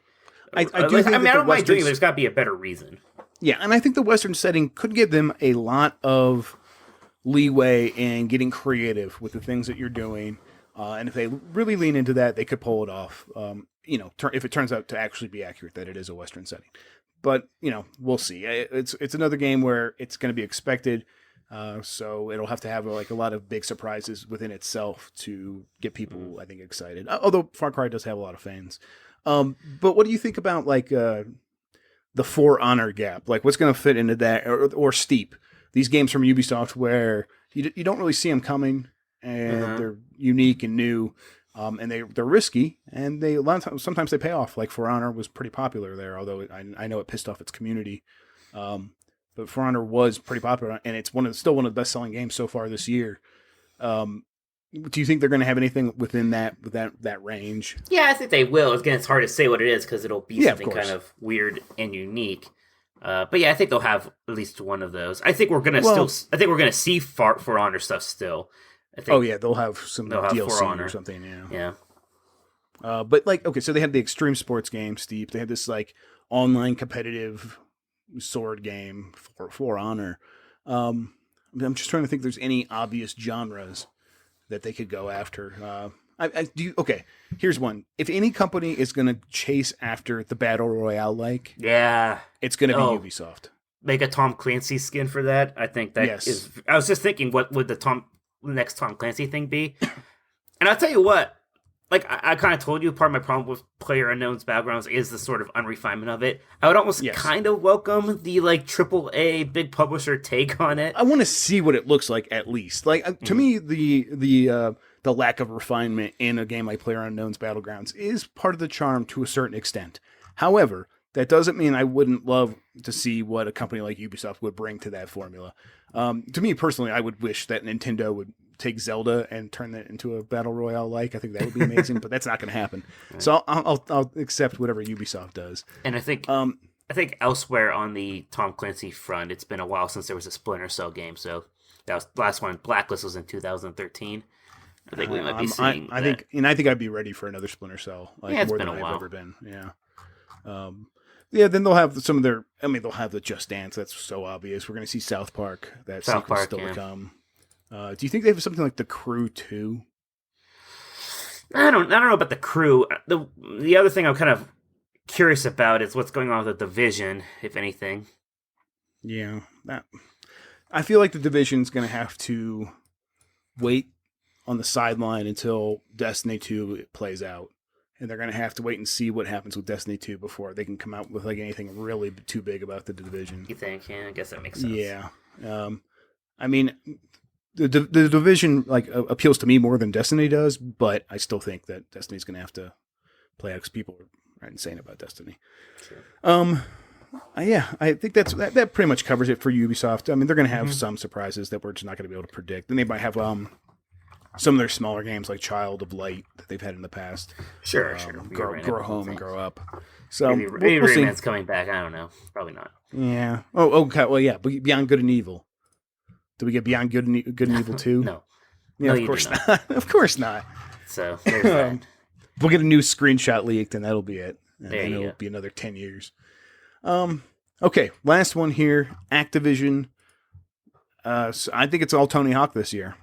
I don't mind doing it, but there's got to be a better reason. Yeah, and I think the Western setting could give them a lot of leeway in getting creative with the things that you're doing. And if they really lean into that, they could pull it off. If it turns out to actually be accurate that it is a Western setting. But we'll see. It's another game where it's going to be expected, so it'll have to have a lot of big surprises within itself to get people, I think, excited. Although Far Cry does have a lot of fans. But what do you think about the For Honor gap? What's going to fit into that, or Steep? These games from Ubisoft where you don't really see them coming. And they're unique and new, and they're risky, and sometimes they pay off. For Honor was pretty popular there, although I know it pissed off its community. But For Honor was pretty popular, and it's still one of the best selling games so far this year. Do you think they're going to have anything within that range? Yeah, I think they will. Again, it's hard to say what it is because it'll be something kind of weird and unique. But yeah, I think they'll have at least one of those. I think we're gonna see For Honor stuff still. They'll have some DLC or something. Yeah. But so they had the extreme sports game, Steep. They had this online competitive sword game for Honor. I'm just trying to think if there's any obvious genres that they could go after. Here's one. If any company is going to chase after the Battle Royale it's going to be Ubisoft. Make a Tom Clancy skin for that. I think that is... I was just thinking, what would the next Tom Clancy thing be? And I'll tell you what, I kind of told you, part of my problem with PlayerUnknown's Battlegrounds is the sort of unrefinement of it. I would almost kind of welcome the AAA big publisher take on it. I want to see what it looks like at least. To me, the lack of refinement in a game like PlayerUnknown's Battlegrounds is part of the charm to a certain extent. However, that doesn't mean I wouldn't love to see what a company like Ubisoft would bring to that formula. To me personally, I would wish that Nintendo would take Zelda and turn that into a battle royale. I think that would be amazing, but that's not going to happen. Right. So I'll accept whatever Ubisoft does. And I think I think elsewhere on the Tom Clancy front, it's been a while since there was a Splinter Cell game. So that was the last one. Blacklist was in 2013. I think we might be seeing. I think I'd be ready for another Splinter Cell. Like, yeah, it's more been than a I've while. ever been. Yeah. Yeah, then they'll have some of their. I mean, they'll have the Just Dance. That's so obvious. We're going to see South Park. That South sequel's Park, still yeah. to come. Do you think they have something like The Crew 2? I don't know about The Crew. The other thing I'm kind of curious about is what's going on with The Division, if anything. Yeah, I feel like The Division's going to have to wait on the sideline until Destiny 2 plays out. And they're going to have to wait and see what happens with Destiny 2 before they can come out with like anything really too big about the Division. You think? Yeah, I guess that makes sense. Yeah. I mean, the Division like appeals to me more than Destiny does, but I still think that Destiny's going to have to play out because people are insane about Destiny. Sure. Yeah, I think that pretty much covers it for Ubisoft. I mean, they're going to have some surprises that we're just not going to be able to predict. And they might have some of their smaller games like Child of Light that they've had in the past. Sure. Grow home and grow up. So maybe we'll see. Rayman's coming back. I don't know. Probably not. Yeah. Oh, okay. Well, yeah. Beyond Good and Evil. Do we get Beyond Good and Evil 2? No. Yeah, No, of course not. Of course not. So there's that. We'll get a new screenshot leaked, and that'll be it. And There you it'll go. be another 10 years. Okay, last one here. Activision. So I think it's all Tony Hawk this year.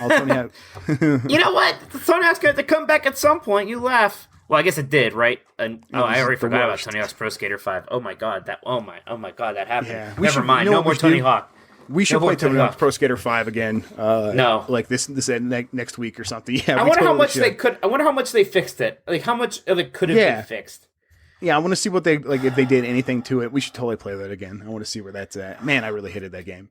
All Tony Hawk. You know what? Tony Hawk's going to come back at some point. You laugh. Well, I guess it did, right? And I already forgot about Tony Hawk's Pro Skater 5. Oh my god, that happened. Yeah, Never mind. No more Tony Hawk. We should No more play Tony Tony Hawk's Hawk. Pro Skater 5 again. No. Like this next week or something. Yeah, I we wonder how totally much should. they could. I wonder how much they fixed it. Like how much of it could have been fixed. Yeah, I want to see what they like if they did anything to it. We should totally play that again. I want to see where that's at. Man, I really hated that game.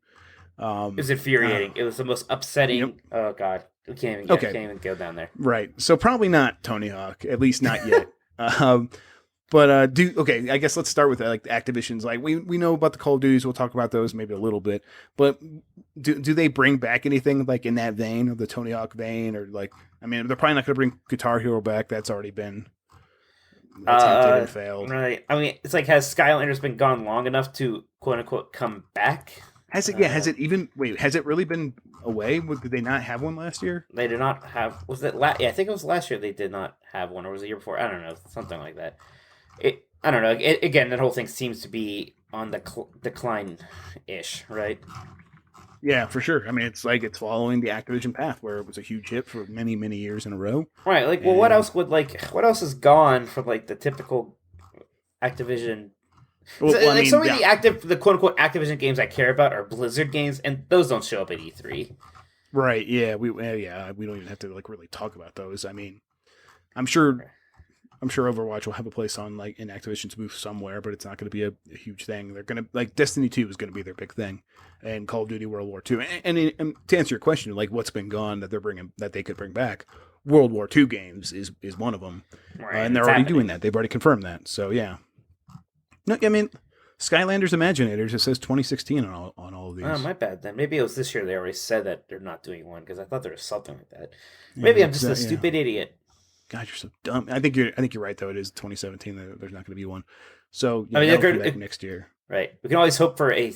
It was infuriating. It was the most upsetting. Yep. Oh god, we can't Okay. even go down there. Right. So probably not Tony Hawk, at least not yet. Okay, I guess let's start with like Activision's. Like we know about the Call of Duties. We'll talk about those maybe a little bit. But do they bring back anything like in that vein of the Tony Hawk vein, or like I mean they're probably not going to bring Guitar Hero back. That's already been attempted and failed. Right. I mean, it's like has Skylanders been gone long enough to quote unquote come back? Has it? Yeah. Has it even? Wait. Has it really been away? Did they not have one last year? They did not have. Was it Yeah, I think it was last year. They did not have one, or was it the year before? I don't know, something like that. I don't know. Again, that whole thing seems to be on the decline-ish, right? Yeah, for sure. I mean, it's following the Activision path where it was a huge hit for many, many years in a row. Right. Like, well, what else is gone from like the typical Activision? Well, Some of the quote unquote Activision games I care about are Blizzard games, and those don't show up at E3. Right. Yeah. We don't even have to like really talk about those. I mean, I'm sure Overwatch will have a place on like in Activision's booth somewhere, but it's not going to be a huge thing. They're going to like Destiny 2 is going to be their big thing, and Call of Duty World War 2. And to answer your question, like what's been gone that they could bring back, World War 2 games is one of them, Right. and they're already doing that. They've already confirmed that. So yeah. No, I mean Skylanders Imaginators. It says 2016 on all of these. Oh, my bad. Then maybe it was this year. They already said that they're not doing one because I thought there was something like that. Maybe I'm just a stupid idiot. God, you're so dumb. I think you're right though. It is 2017. There's not going to be one. So I mean, that'll come back next year. Right. We can always hope for a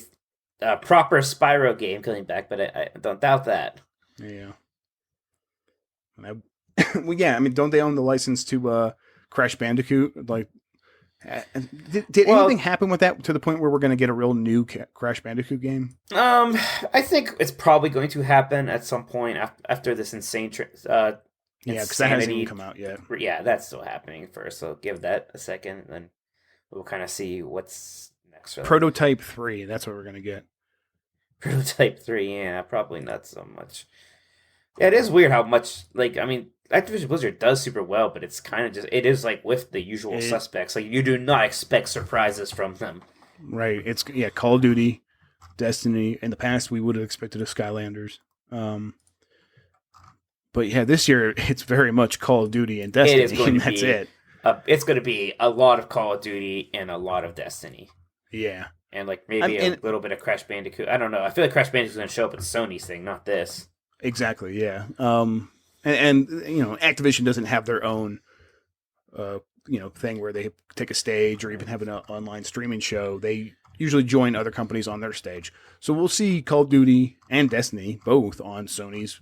proper Spyro game coming back, but I don't doubt that. Yeah. Well, yeah. I mean, don't they own the license to Crash Bandicoot? Like, did anything happen with that to the point where we're going to get a real new Crash Bandicoot game? I think it's probably going to happen at some point after this insane. Yeah, because that hasn't even come out yet. Yeah, that's still happening first. So give that a second, and then we'll kind of see what's next. Prototype 3. That's what we're going to get. Prototype 3. Yeah, probably not so much. Yeah, it is weird how much. Like, I mean, Activision Blizzard does super well, but it's kind of it is like with the usual suspects. Like, you do not expect surprises from them. Right. It's Call of Duty, Destiny. In the past, we would have expected a Skylanders. But yeah, this year it's very much Call of Duty and Destiny. It is going to that's be, it. It's going to be a lot of Call of Duty and a lot of Destiny. Yeah. And like maybe a little bit of Crash Bandicoot. I don't know. I feel like Crash Bandicoot's going to show up at Sony's thing, not this. Exactly. Yeah. And you know, Activision doesn't have their own thing where they take a stage or even have an online streaming show, they usually join other companies on their stage. So we'll see Call of Duty and Destiny both on Sony's,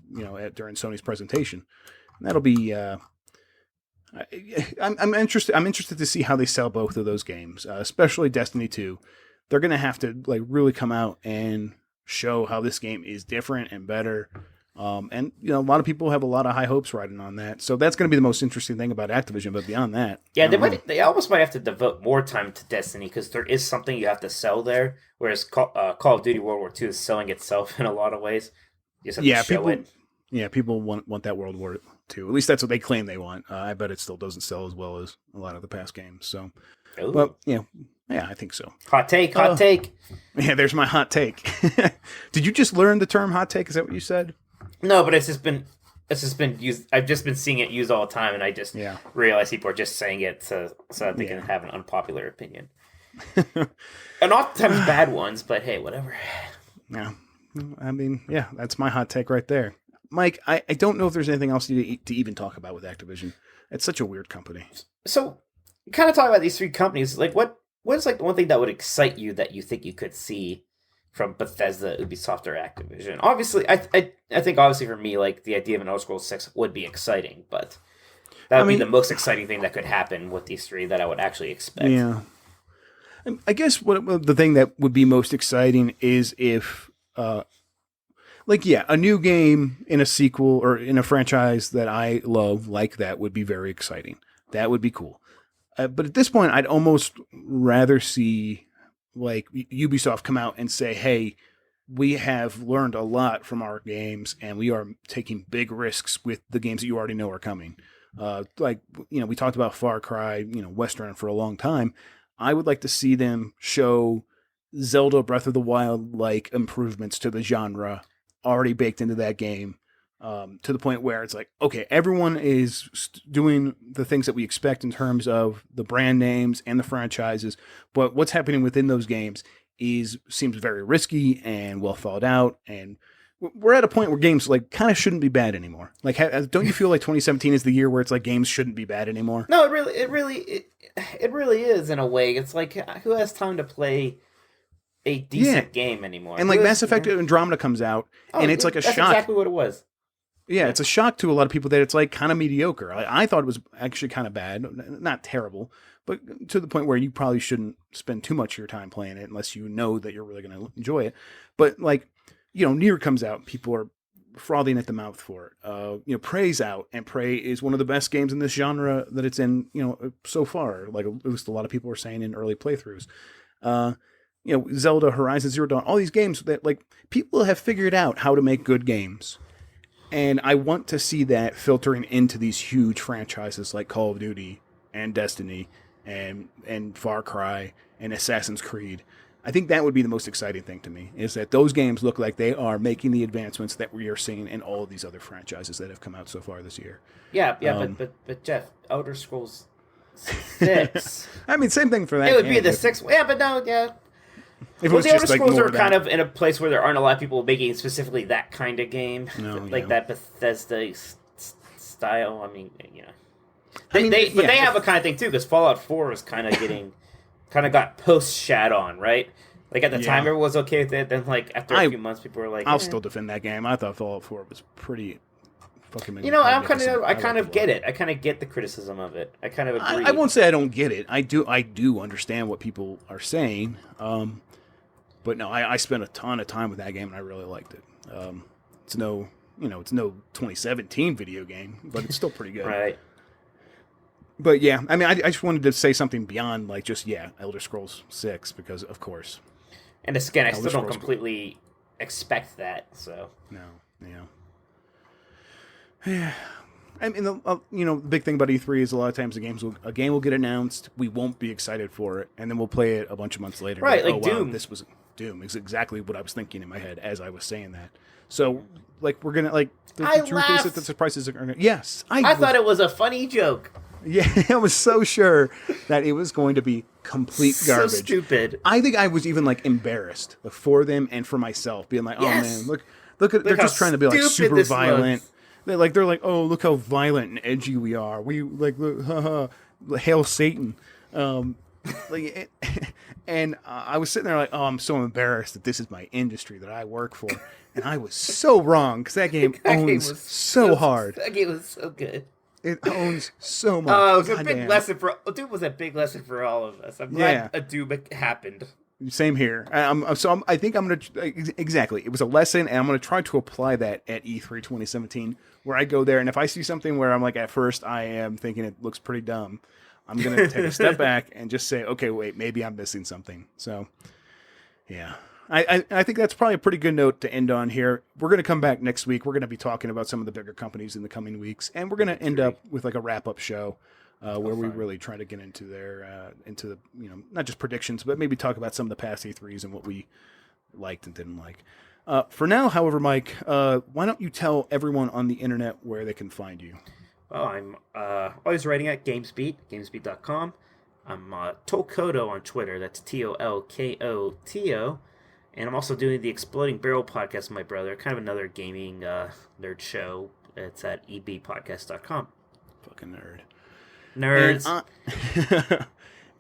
during Sony's presentation. And that'll be. I'm interested. I'm interested to see how they sell both of those games, especially Destiny 2. They're gonna have to really come out and show how this game is different and better. And a lot of people have a lot of high hopes riding on that. So that's going to be the most interesting thing about Activision. But beyond that, yeah, they almost might have to devote more time to Destiny because there is something you have to sell there. Whereas Call of Duty World War II is selling itself in a lot of ways. You just have to show it. Yeah, people want that World War II. At least that's what they claim they want. I bet it still doesn't sell as well as a lot of the past games. So, well, yeah, I think so. Hot take. Yeah, there's my hot take. Did you just learn the term hot take? Is that what you said? No, but it's just been used. I've just been seeing it used all the time, and I just realize people are just saying it so that they can have an unpopular opinion. And oftentimes bad ones, but hey, whatever. Yeah, I mean, yeah, that's my hot take right there. Mike, I don't know if there's anything else to even talk about with Activision. It's such a weird company. So, kind of talk about these three companies. Like, what is the one thing that would excite you that you think you could see from Bethesda, Ubisoft, or Activision? Obviously, I think obviously for me, the idea of an Elder Scrolls 6 would be exciting, but that would be the most exciting thing that could happen with these three that I would actually expect. Yeah. I guess the thing that would be most exciting is if, a new game in a sequel or in a franchise that I love like that would be very exciting. That would be cool. But at this point, I'd almost rather see Ubisoft come out and say, hey, we have learned a lot from our games and we are taking big risks with the games that you already know are coming. We talked about Far Cry, Western for a long time. I would like to see them show Zelda Breath of the Wild improvements to the genre already baked into that game, to the point where it's okay, everyone is doing the things that we expect in terms of the brand names and the franchises, but what's happening within those games seems very risky and well thought out, and we're at a point where games kind of shouldn't be bad anymore. Don't you feel like 2017 is the year where it's games shouldn't be bad anymore? No, it really is in a way. It's who has time to play a decent game anymore? And Mass Effect Andromeda comes out, and it's a that's shock. That's exactly what it was. Yeah, it's a shock to a lot of people that it's kind of mediocre. I thought it was actually kind of bad, not terrible, but to the point where you probably shouldn't spend too much of your time playing it unless you know that you're really going to enjoy it. But Nier comes out, people are frothing at the mouth for it. Prey's out, and Prey is one of the best games in this genre that it's in, so far. At least a lot of people are saying in early playthroughs. Zelda, Horizon Zero Dawn, all these games that people have figured out how to make good games. And I want to see that filtering into these huge franchises like Call of Duty and Destiny and Far Cry and Assassin's Creed. I think that would be the most exciting thing to me, is that those games look like they are making the advancements that we are seeing in all of these other franchises that have come out so far this year. Yeah, but Jeff, Elder Scrolls 6. I mean, same thing for that. It would be the 6th. Yeah, but no, yeah. If it was the Elder just Scrolls are kind that. of in a place where there aren't a lot of people making specifically that kind of game, that Bethesda style. I mean, they have a kind of thing too, because Fallout 4 is kind of got post shat on, right? At the time, everyone was okay with it. Then, after a few months, people were like, "I'll still defend that game." I thought Fallout 4 was pretty fucking. I kind of get it. I kind of get the criticism of it. I kind of agree. I won't say I don't get it. I do understand what people are saying. But no, I spent a ton of time with that game and I really liked it. It's no 2017 video game, but it's still pretty good. Right. But yeah, I mean, I just wanted to say something beyond Elder Scrolls 6, because of course. And again, I still don't completely expect that. So no, yeah. I mean, the big thing about E3 is a lot of times a game will get announced, we won't be excited for it, and then we'll play it a bunch of months later. Right, Doom. Wow, this was Doom. Is exactly what I was thinking in my head as I was saying that. So, we're gonna the truth is that the surprises are gonna. Yes, I thought it was a funny joke. Yeah, I was so sure that it was going to be complete garbage. So stupid. I think I was even embarrassed for them and for myself, being like, "Oh man, look at they're just trying to be super violent." They're like, "Oh, look how violent and edgy we are. We look, haha." hail Satan. And I was sitting there like, oh, I'm so embarrassed that this is my industry that I work for. And I was so wrong because that game owns so hard. That game was so good. It owns so much. Oh, it was a big lesson for Doom. Was a big lesson for all of us. I'm glad a Doom happened. Same here. I think I'm gonna exactly. It was a lesson, and I'm gonna try to apply that at E3 2017, where I go there, and if I see something where I'm like, at first I am thinking it looks pretty dumb, I'm gonna take a step back and just say, okay, wait, maybe I'm missing something. So, yeah. I think that's probably a pretty good note to end on here. We're going to come back next week. We're going to be talking about some of the bigger companies in the coming weeks, and we're going to end up with like a wrap-up show where we really try to get into into the, not just predictions, but maybe talk about some of the past E3s and what we liked and didn't like. For now, however, Mike, why don't you tell everyone on the internet where they can find you? Well, I'm always writing at GamesBeat, GamesBeat.com. I'm Tolkoto on Twitter. That's TOLKOTO. And I'm also doing the Exploding Barrel podcast with my brother, kind of another gaming nerd show. It's at ebpodcast.com. Fucking nerd. Nerds.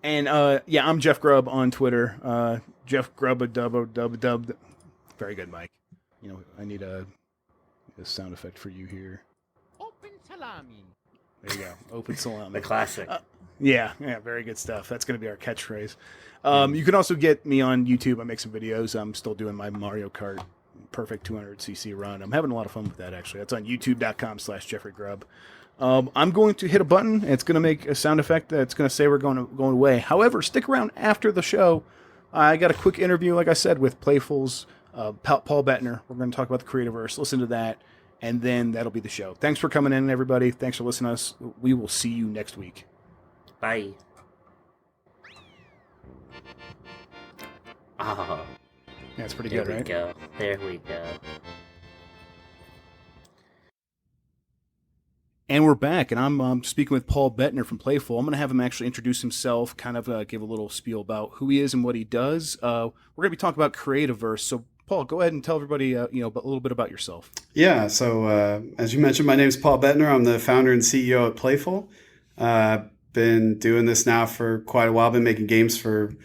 And I'm Jeff Grubb on Twitter. Jeff Grubb, dub. Very good, Mike. I need a sound effect for you here. Open salami. There you go. Open salami. The classic. Yeah, very good stuff. That's going to be our catchphrase. You can also get me on YouTube. I make some videos. I'm still doing my Mario Kart perfect 200cc run. I'm having a lot of fun with that, actually. That's on youtube.com/Jeffrey Grubb. I'm going to hit a button. And it's going to make a sound effect that's going to say we're going away. However, stick around after the show. I got a quick interview, like I said, with Playful's Paul Bettner. We're going to talk about the Creativerse. Listen to that, and then that'll be the show. Thanks for coming in, everybody. Thanks for listening to us. We will see you next week. Bye. Oh. That's pretty good, right? There we go. And we're back, and I'm speaking with Paul Bettner from Playful. I'm going to have him actually introduce himself, kind of give a little spiel about who he is and what he does. We're going to be talking about Creativerse. So, Paul, go ahead and tell everybody a little bit about yourself. Yeah, so as you mentioned, my name is Paul Bettner. I'm the founder and CEO at Playful. Been doing this now for quite a while. Been making games for,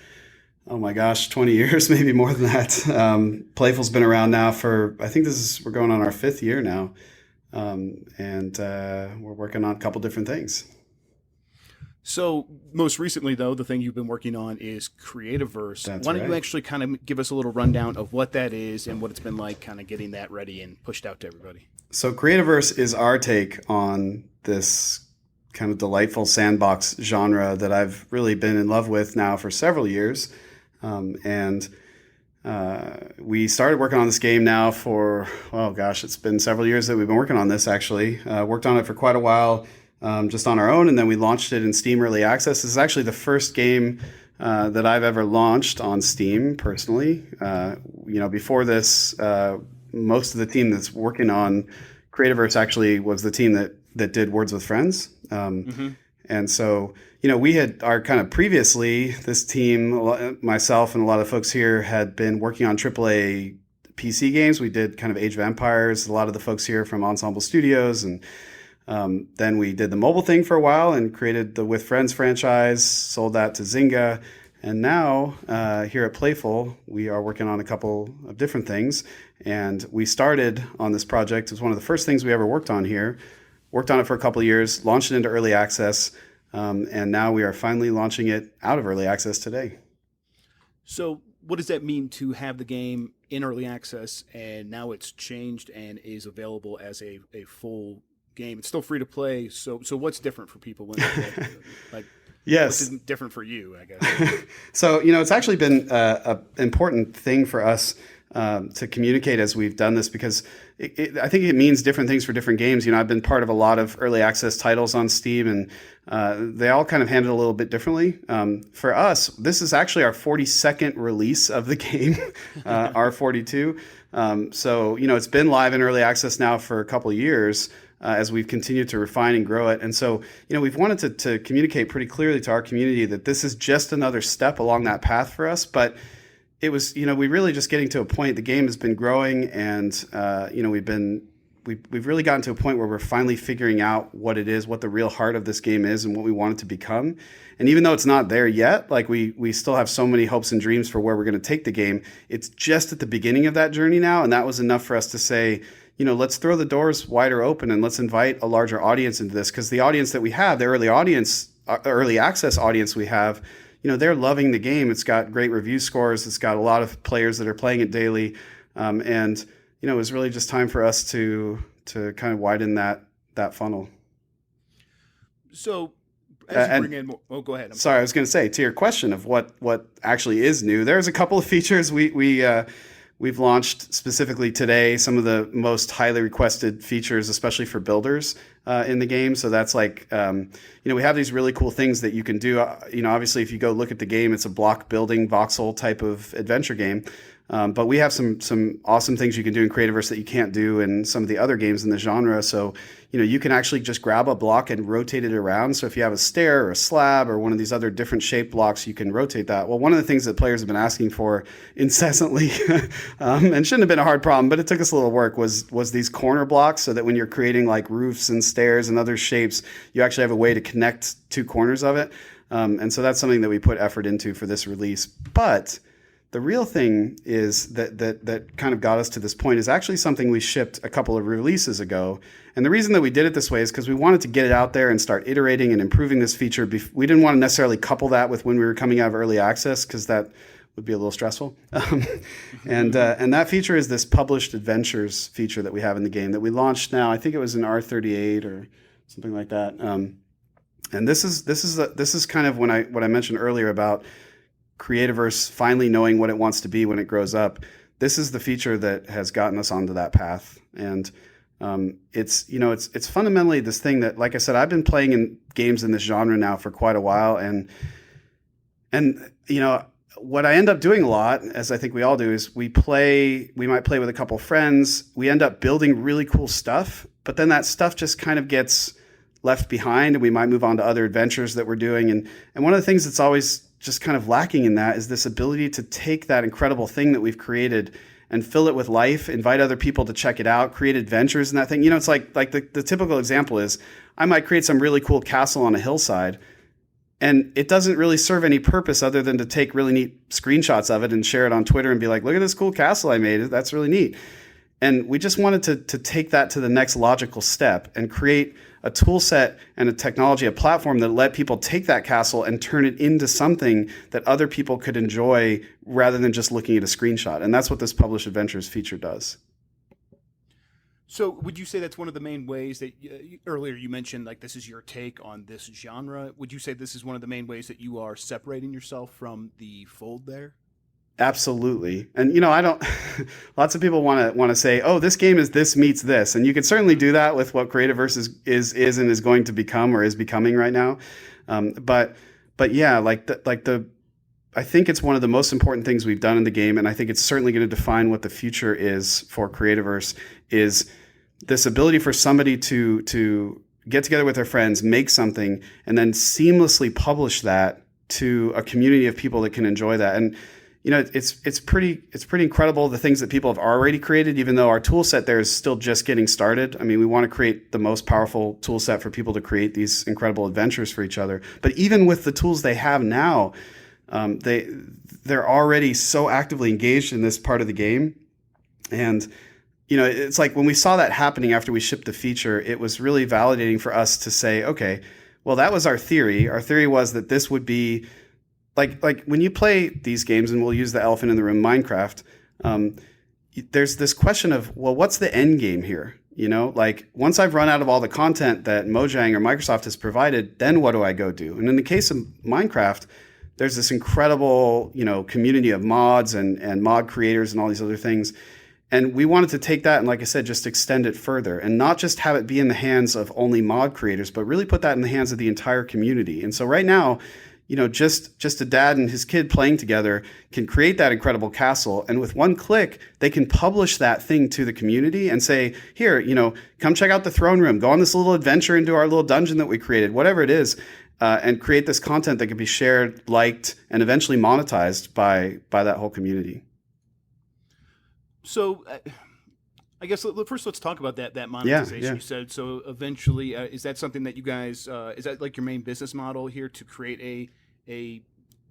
20 years, maybe more than that. Playful's been around now for, I think we're going on our 5th year now. And we're working on a couple different things. So most recently, though, the thing you've been working on is Creativerse. Why don't you actually kind of give us a little rundown of what that is and what it's been like kind of getting that ready and pushed out to everybody? So Creativerse is our take on this kind of delightful sandbox genre that I've really been in love with now for several years. We started working on this game now for, it's been several years that we've been working on this, actually. Worked on it for quite a while, just on our own, and then we launched it in Steam Early Access. This is actually the first game that I've ever launched on Steam, personally. Before this, most of the team that's working on Creativerse actually was the team that did Words with Friends. And so, we had previously, this team, myself and a lot of folks here had been working on AAA PC games. We did kind of Age of Empires, a lot of the folks here from Ensemble Studios. And then we did the mobile thing for a while and created the With Friends franchise, sold that to Zynga. And now here at Playful, we are working on a couple of different things. And we started on this project. It was one of the first things we ever worked on here. Worked on it for a couple of years, launched it into early access, and now we are finally launching it out of early access today. So what does that mean to have the game in early access and now it's changed and is available as a full game? It's still free to play. So what's different for people when they Yes. Which isn't different for you, I guess. So, it's actually been an important thing for us to communicate as we've done this, because I think it means different things for different games. I've been part of a lot of early access titles on Steam, and they all kind of handle it a little bit differently. For us, this is actually our 42nd release of the game, R42. So, it's been live in early access now for a couple of years. As we've continued to refine and grow it. And so, we've wanted to communicate pretty clearly to our community that this is just another step along that path for us. But it was, we really just getting to a point, the game has been growing and, we've been we've really gotten to a point where we're finally figuring out what it is, what the real heart of this game is, and what we want it to become. And even though it's not there yet, like we still have so many hopes and dreams for where we're going to take the game. It's just at the beginning of that journey now, and that was enough for us to say, let's throw the doors wider open and let's invite a larger audience into this, because the audience that we have, the early access audience we have, they're loving the game. It's got great review scores. It's got a lot of players that are playing it daily, and it was really just time for us to kind of widen that funnel. So, as you bring in more, go ahead. Sorry, I was going to say, to your question of what actually is new, there's a couple of features we've launched specifically today. Some of the most highly requested features, especially for builders in the game. So that's like, we have these really cool things that you can do. Obviously, if you go look at the game, it's a block building voxel type of adventure game. But we have some awesome things you can do in Creativerse that you can't do in some of the other games in the genre. So, you can actually just grab a block and rotate it around. So if you have a stair or a slab or one of these other different shaped blocks, you can rotate that. Well, one of the things that players have been asking for incessantly, and shouldn't have been a hard problem, but it took us a little work, was these corner blocks, so that when you're creating like roofs and stairs and other shapes, you actually have a way to connect two corners of it. And so that's something that we put effort into for this release. But the real thing is that kind of got us to this point is actually something we shipped a couple of releases ago. And the reason that we did it this way is because we wanted to get it out there and start iterating and improving this feature. We didn't want to necessarily couple that with when we were coming out of early access, because that would be a little stressful. And that feature is this published adventures feature that we have in the game that we launched now. I think it was in R38 or something like that. And this is kind of what I mentioned earlier about Creativerse finally knowing what it wants to be when it grows up. This is the feature that has gotten us onto that path. And it's fundamentally this thing that, like I said, I've been playing in games in this genre now for quite a while. And what I end up doing a lot, as I think we all do, is we might play with a couple friends. We end up building really cool stuff, but then that stuff just kind of gets left behind, and we might move on to other adventures that we're doing. And one of the things that's always just kind of lacking in that is this ability to take that incredible thing that we've created and fill it with life, invite other people to check it out, create adventures in that thing. It's like the typical example is I might create some really cool castle on a hillside, and it doesn't really serve any purpose other than to take really neat screenshots of it and share it on Twitter and be like, look at this cool castle I made. That's really neat. And we just wanted to take that to the next logical step and create a tool set and a technology, a platform that let people take that castle and turn it into something that other people could enjoy rather than just looking at a screenshot. And that's what this Published Adventures feature does. So would you say that's one of the main ways that earlier you mentioned, like, this is your take on this genre? Would you say this is one of the main ways that you are separating yourself from the fold there? Absolutely. And, I don't, lots of people want to say, oh, this game is this meets this. And you can certainly do that with what Creativerse is and is going to become or is becoming right now. But yeah, I think it's one of the most important things we've done in the game. And I think it's certainly going to define what the future is for Creativerse, is this ability for somebody to get together with their friends, make something, and then seamlessly publish that to a community of people that can enjoy that. And it's pretty incredible, the things that people have already created, even though our tool set there is still just getting started. I mean, we want to create the most powerful tool set for people to create these incredible adventures for each other. But even with the tools they have now, they're already so actively engaged in this part of the game. And, it's like when we saw that happening after we shipped the feature, it was really validating for us to say, okay, well, that was our theory. Our theory was that this would be like when you play these games, and we'll use the elephant in the room, Minecraft, there's this question of, well, what's the end game here? Like, once I've run out of all the content that Mojang or Microsoft has provided, then what do I go do? And in the case of Minecraft, there's this incredible, community of mods and mod creators and all these other things. And we wanted to take that and, like I said, just extend it further and not just have it be in the hands of only mod creators, but really put that in the hands of the entire community. And so right now, just a dad and his kid playing together can create that incredible castle. And with one click, they can publish that thing to the community and say, here, come check out the throne room, go on this little adventure into our little dungeon that we created, whatever it is, and create this content that can be shared, liked, and eventually monetized by that whole community. So I guess first let's talk about that Yeah, monetization yeah. you said. So eventually, is that something that you guys is that like your main business model here to create a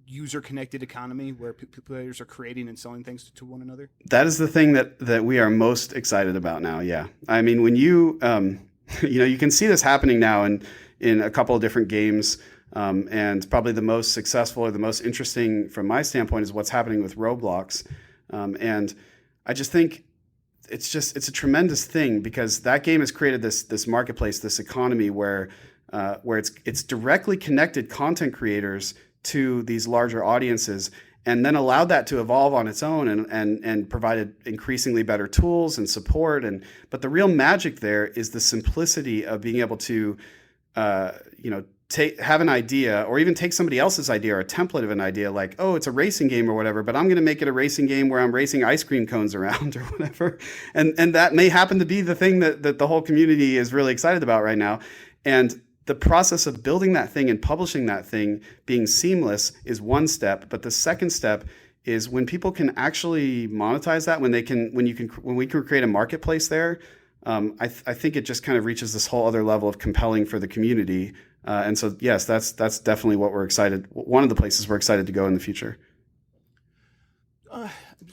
user connected economy where players are creating and selling things to one another? That is the thing that we are most excited about now. Yeah, I mean, when you you can see this happening now in a couple of different games, and probably the most successful or the most interesting from my standpoint is what's happening with Roblox, and I just think it's a tremendous thing because that game has created this marketplace, this economy where it's directly connected content creators to these larger audiences, and then allowed that to evolve on its own and provided increasingly better tools and support. But the real magic there is the simplicity of being able to have an idea or even take somebody else's idea or a template of an idea, like, oh, it's a racing game or whatever, but I'm going to make it a racing game where I'm racing ice cream cones around or whatever. And that may happen to be the thing that the whole community is really excited about right now. And the process of building that thing and publishing that thing being seamless is one step. But the second step is when people can actually monetize that, when we can create a marketplace there. I think it just kind of reaches this whole other level of compelling for the community. And so, yes, that's definitely what we're excited. One of the places we're excited to go in the future.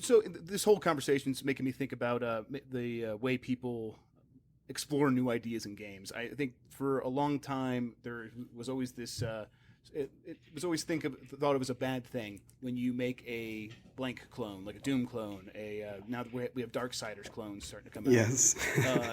So this whole conversation is making me think about the way people explore new ideas in games. I think for a long time there was always this. It was always thought it was a bad thing when you make a blank clone, like a Doom clone. Now that we have Darksiders clones starting to come out. Yes.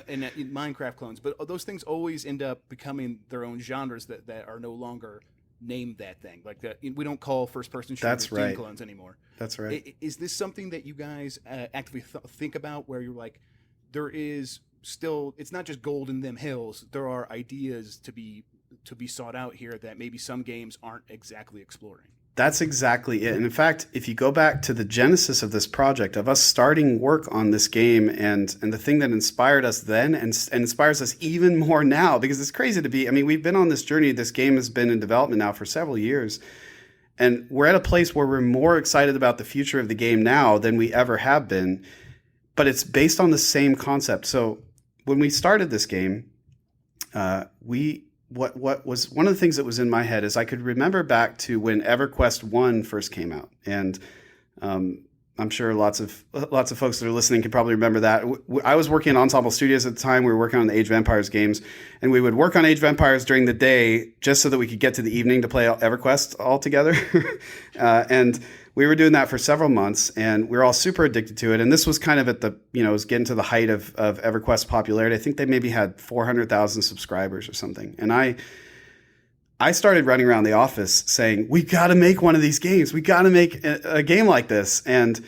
And Minecraft clones, but those things always end up becoming their own genres that are no longer named that thing. Like we don't call first-person shooters Doom clones anymore. That's right. Is this something that you guys actively think about, where you're like, there is still, it's not just gold in them hills. There are ideas to be sought out here that maybe some games aren't exactly exploring? That's exactly it. And in fact, if you go back to the genesis of this project, of us starting work on this game, and the thing that inspired us then and inspires us even more now, because it's crazy to be, I mean, we've been on this journey. This game has been in development now for several years. And we're at a place where we're more excited about the future of the game now than we ever have been. But it's based on the same concept. So when we started this game, what was one of the things that was in my head is I could remember back to when EverQuest 1 first came out. And I'm sure lots of folks that are listening can probably remember that. I was working at Ensemble Studios at the time. We were working on the Age of Empires games, and we would work on Age of Empires during the day just so that we could get to the evening to play EverQuest all together. And we were doing that for several months, and we were all super addicted to it. And this was kind of at the, it was getting to the height of EverQuest popularity. I think they maybe had 400,000 subscribers or something. And I started running around the office saying, we got to make one of these games. We got to make a game like this. And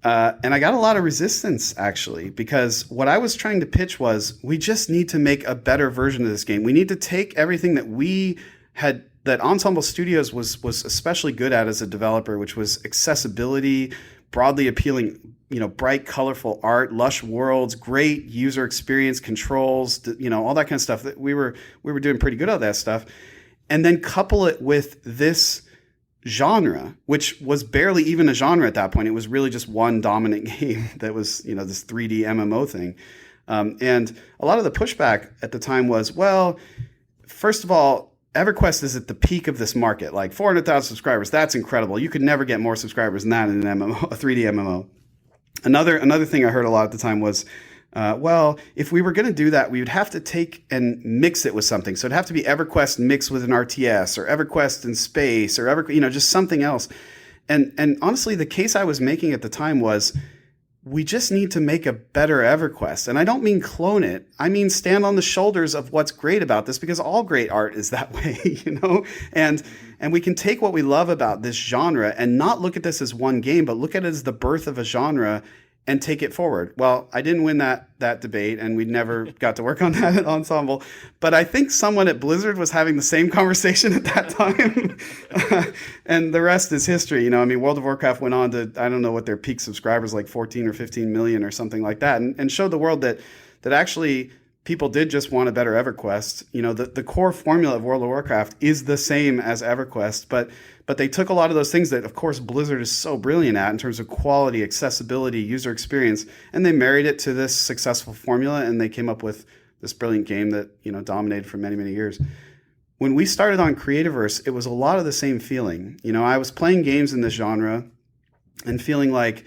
I got a lot of resistance, actually, because what I was trying to pitch was, we just need to make a better version of this game. We need to take everything that Ensemble Studios was especially good at as a developer, which was accessibility, broadly appealing, bright, colorful art, lush worlds, great user experience, controls, all that kind of stuff. That we were doing pretty good at that stuff. And then couple it with this genre, which was barely even a genre at that point. It was really just one dominant game that was, this 3D MMO thing. And a lot of the pushback at the time was, well, first of all, EverQuest is at the peak of this market, like 400,000 subscribers. That's incredible. You could never get more subscribers than that in an MMO, a 3D MMO. Another thing I heard a lot at the time was, well, if we were going to do that, we would have to take and mix it with something. So it'd have to be EverQuest mixed with an RTS, or EverQuest in space, or just something else. And honestly, the case I was making at the time was, we just need to make a better EverQuest. And I don't mean clone it. I mean stand on the shoulders of what's great about this, because all great art is that way, And we can take what we love about this genre and not look at this as one game, but look at it as the birth of a genre and take it forward. Well, I didn't win that debate, and we never got to work on that at Ensemble. But I think someone at Blizzard was having the same conversation at that time. And the rest is history. World of Warcraft went on to, I don't know what their peak subscribers, like 14 or 15 million or something like that, and showed the world that actually people did just want a better EverQuest. You know, the core formula of World of Warcraft is the same as EverQuest, but they took a lot of those things that, of course, Blizzard is so brilliant at in terms of quality, accessibility, user experience, and they married it to this successful formula, and they came up with this brilliant game that, you know, dominated for many, many years. When we started on Creativerse, it was a lot of the same feeling. You know, I was playing games in this genre and feeling like,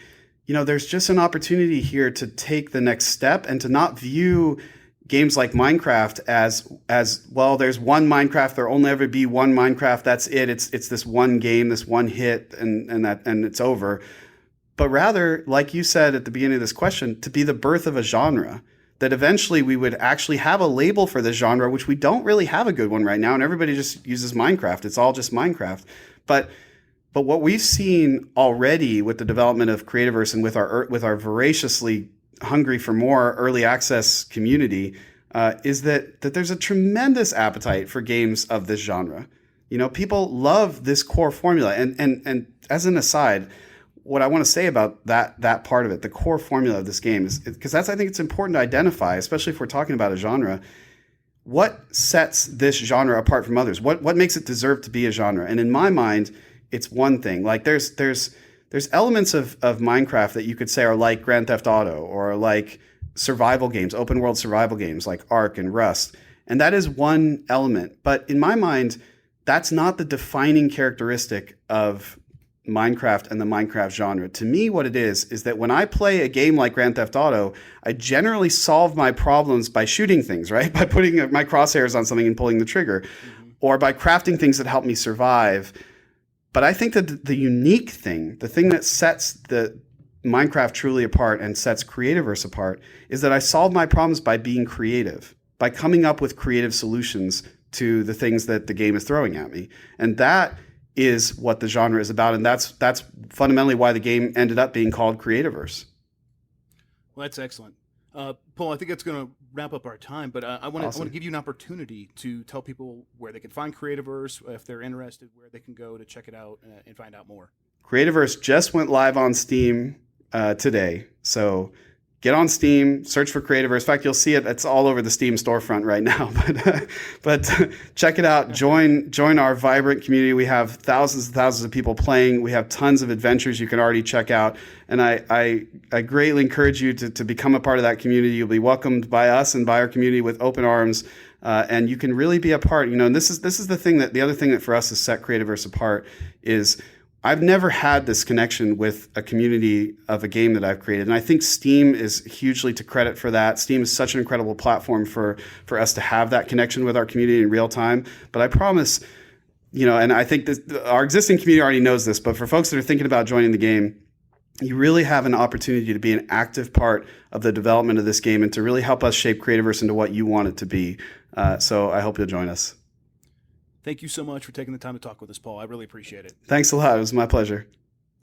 you know, there's just an opportunity here to take the next step and to not view games like Minecraft as well, there's one Minecraft, there'll only ever be one Minecraft, that's it. It's this one game, this one hit, and it's over. But rather, like you said at the beginning of this question, to be the birth of a genre, that eventually we would actually have a label for this genre, which we don't really have a good one right now, and everybody just uses Minecraft. It's all just Minecraft. But what we've seen already with the development of Creativerse and with our voraciously hungry for more early access community is that there's a tremendous appetite for games of this genre. You know, people love this core formula. And as an aside, what I want to say about that part of it, the core formula of this game, is because I think it's important to identify, especially if we're talking about a genre. What sets this genre apart from others? What makes it deserve to be a genre? And in my mind, it's one thing. Like there's elements of Minecraft that you could say are like Grand Theft Auto or like survival games, open world survival games like Ark and Rust. And that is one element. But in my mind, that's not the defining characteristic of Minecraft and the Minecraft genre. To me, what it is that when I play a game like Grand Theft Auto, I generally solve my problems by shooting things, right? By putting my crosshairs on something and pulling the trigger, or by crafting things that help me survive. But I think that the unique thing, the thing that sets the Minecraft truly apart and sets Creativerse apart, is that I solve my problems by being creative, by coming up with creative solutions to the things that the game is throwing at me. And that is what the genre is about. And that's fundamentally why the game ended up being called Creativerse. Well, that's excellent. Paul, I think that's going to wrap up our time, but I want to give you an opportunity to tell people where they can find Creativerse, if they're interested, where they can go to check it out and find out more. Creativerse just went live on Steam today, so get on Steam, search for Creativerse. In fact, you'll see it. It's all over the Steam storefront right now. But check it out. Join our vibrant community. We have thousands and thousands of people playing. We have tons of adventures you can already check out. And I greatly encourage you to become a part of that community. You'll be welcomed by us and by our community with open arms. And you can really be a part. You know, and this is the thing the other thing that for us has set Creativerse apart is I've never had this connection with a community of a game that I've created. And I think Steam is hugely to credit for that. Steam is such an incredible platform for us to have that connection with our community in real time. But I promise, you know, and I think that our existing community already knows this, but for folks that are thinking about joining the game, you really have an opportunity to be an active part of the development of this game and to really help us shape Creativerse into what you want it to be. So I hope you'll join us. Thank you so much for taking the time to talk with us, Paul. I really appreciate it. Thanks a lot. It was my pleasure.